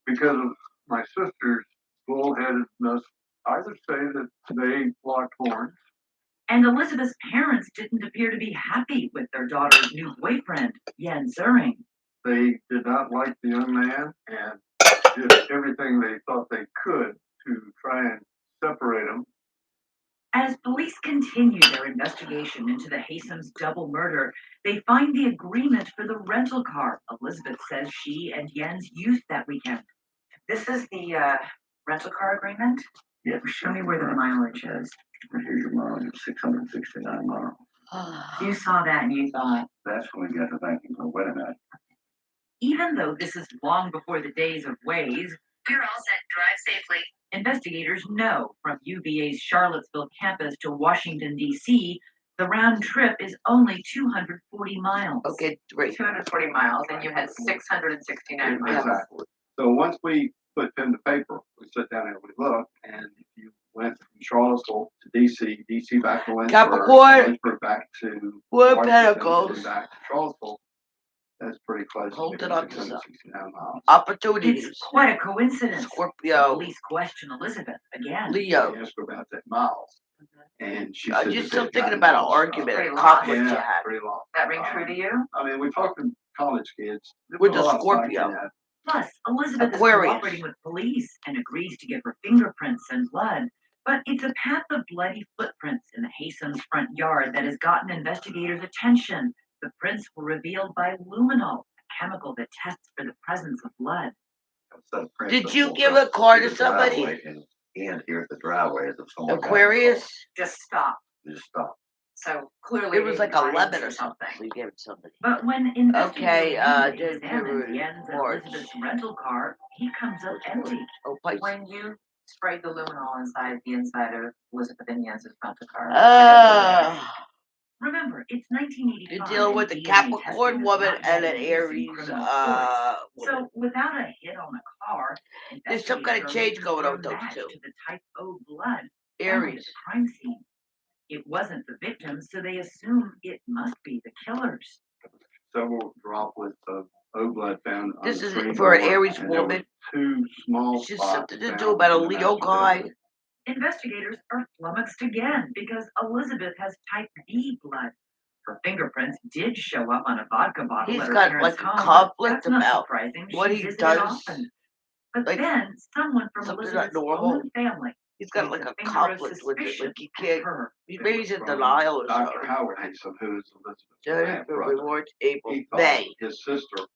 Because of my sister's bullheadedness, I would say that they locked horns. And Elizabeth's parents didn't appear to be happy with their daughter's new boyfriend, Jens Zuring. They did not like the young man and did everything they thought they could to try and separate them. As police continue their investigation into the Hasems' double murder, they find the agreement for the rental car Elizabeth says she and Jens used that weekend. This is the rental car agreement? Yeah. Show me where the mileage is. Here's your mileage, 669 miles. You saw that and you thought, That's when we got to thinking, well, wait a minute. even though this is long before the days of Waze, You're all set. Drive safely. investigators know from UVA's Charlottesville campus to Washington, D.C., the round trip is only 240 miles. Okay, 240 miles, and you had 669 miles. Exactly. So once we put pen to paper, we sit down and we look, and if you went from Charlottesville to DC, DC back to Lynchburg, Capricorn. Lynchburg back to What Washington, pentacles? and back to Charlottesville, that's pretty close Hold to it up to 669 miles. Opportunities. It's quite a coincidence. Scorpio. Police question Elizabeth again. Leo. I asked her about that miles, and she Are said you that still they thinking had about an miles, argument, pretty a long. conflict you Yeah, had? pretty long. That ring true to you? I mean, we talked to college kids. With There's a the lot of Scorpio. sides in that. Plus, Elizabeth Aquarius. is cooperating with police and agrees to give her fingerprints and blood. But it's a path of bloody footprints in the Hasems' front yard that has gotten investigators' attention. The prints were revealed by luminol, a chemical that tests for the presence of blood. Did you give a car to somebody? And here's the driveway as if someone got Aquarius? Just stop. Just stop. So clearly It was they like a tied lemon into or something. We gave it to somebody. But when investigators Okay, examined Jens and March. Elizabeth's rental car, he comes up empty. Oh, Pisces. when you sprayed the luminol inside the inside of Elizabeth and Jens's rental car. Remember, it's 1985. You're dealing with a DNA Capricorn testing is woman not and yet an used in Aries criminal courts. woman. So without a hit on the car, There's some kind of change investigators are going on looking with for a those match two. to the type O blood found at Aries. the crime scene. It wasn't the victim, so they assume it must be the killers. Several droplets of O blood found on This the is screen for an door, Aries and there woman. were 2 small It's just spots something to found do about a in the Leo master guy. bedroom. Investigators are flummoxed again because Elizabeth has type B blood. Her fingerprints did show up on a vodka bottle He's at her got parents' like a home. conflict That's not about surprising. what She he visited does. often. But Like, then someone from something not Elizabeth's normal. own family He's got points like a finger of conflict with it. suspicion Like he at can't. her. Maybe he's in From denial or Dr. something. Howard Haysom, who's Elizabeth's January, half February, brother. March, April, He thought May. his sister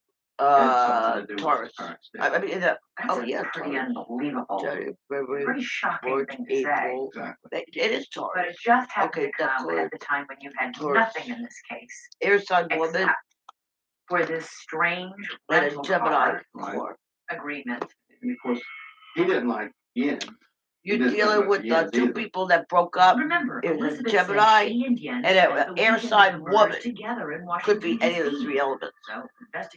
had something to do with Taurus. his parents' I death. mean, That's oh yeah, pretty Taurus. unbelievable. January, February, Pretty shocking March, thing to say. April. Exactly. It is But Taurus. it just happened Okay, to that's come clear. at the time when you had Taurus. nothing in this case. Air sign woman Except for this strange and a rental Gemini car core. agreement. And of course, he didn't like Yen. You're He didn't dealing like with Jens two either. people that broke up. Remember, It was a Elizabeth Gemini said she and Jens and spent an the air weekend sign of the murder woman. together in Could Washington, be any of the D.C. three elements So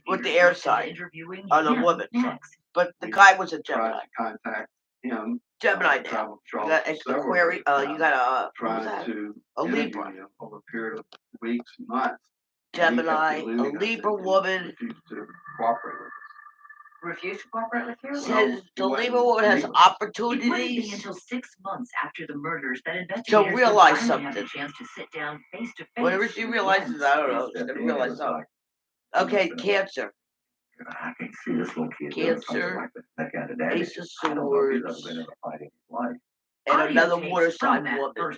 with the investigators air looked into sign interviewing on a him woman. next. But the We guy was a tried Gemini. to contact him. Gemini now. Traveled to You Charlotte got several Aquarius. You times, got a what was trying that? to A interview Libra. him over a period of weeks and months. And he kept Gemini, a eluding us Libra and woman. refused to cooperate with us. Refused to cooperate with you? Says the Well, Libra woman has Libra. It wouldn't be opportunities until 6 months after the murders that investigators would realize finally have the something. chance to sit down face to face. Whenever she with realizes, Jens. I don't know, she's gonna realize something. Okay, Cancer. I can see this little kid doing something Cancer, like that kind of damage. Ace of I don't know if he's ever Swords. been in a fight in his life. and another water sign woman.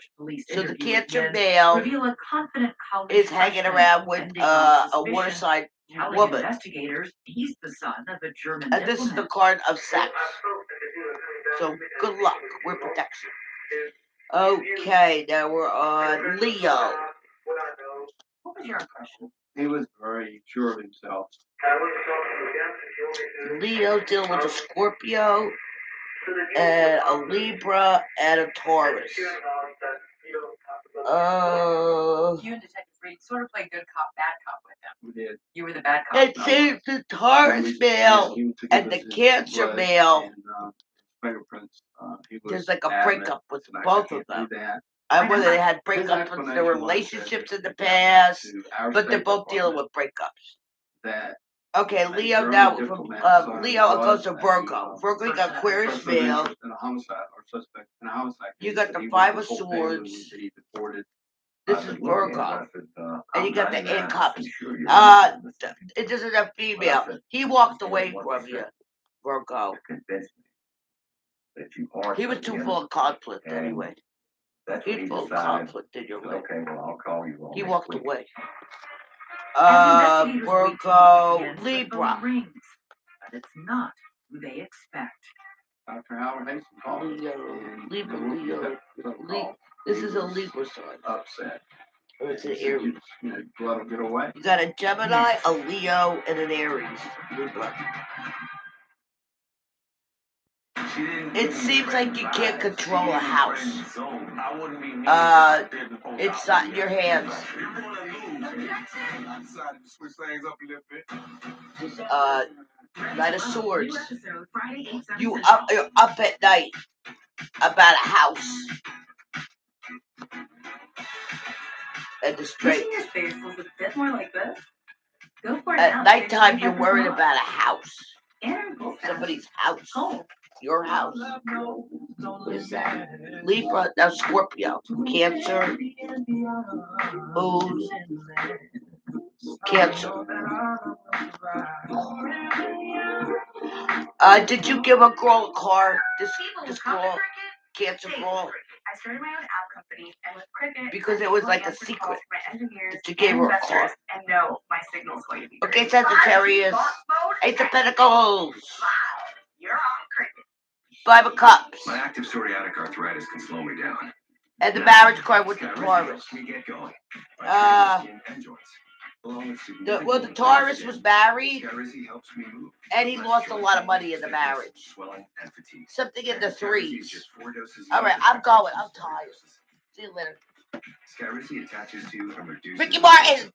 So the cancer male is hanging around with a water sign woman. Investigators, he's the son of a German And this is the card of sex. So good luck with protection. Okay, now we're on Leo. What was your impression? He was very sure of himself. Leo dealing with a Scorpio, and a Libra, and a Taurus. You and Detective Reed sort of played good cop, bad cop with them. We did. You were the bad cop. It seems the Taurus male and the Cancer male, Fingerprints. there's like a breakup with both of them. I whether they had breakups with their relationships in the past, but they're both dealing with breakups. Okay, Leo now from Leo it goes to Virgo. Virgo, you got Aquarius male. You got the Five of Swords. This is Virgo. And you got the Eight of Cups. It doesn't have female. He walked away from you, Virgo. He was too full of conflict anyway. He's full of conflict in your life. Okay, well, I'll call you all. He walked away. Virgo, Libra. Rings, but it's not who they expect. Dr. Howard Mason called. Libra. This is a Libra sign. Upset. Or it's an Aries. Let him get away. You got a Gemini, a Leo, and an Aries. Libra. It seems like you can't control a house. It's not in your hands. Knight of Swords. You're up at night about a house. And the straight. Your face was a bit more like this. Go for it. At nighttime, you're worried about a house. Somebody's house. Your house. Is that Libra? Now Scorpio. Cancer. Moon. Cancer. Did you give a girl a car? This girl, Cancer girl? I started my own app company, and with Cricket, Because it was like a secret. engineers You gave her a car. and no, my signal's going to be Okay, Sagittarius. Eight of Pentacles. You're on Cricket. Five of Cups. My active psoriatic arthritis can slow me down. And the marriage card with the Taurus. The Taurus was married, and he lost a lot of money in the marriage. Something in the threes. All right, I'm going. I'm tired. See you later. Ricky Martin.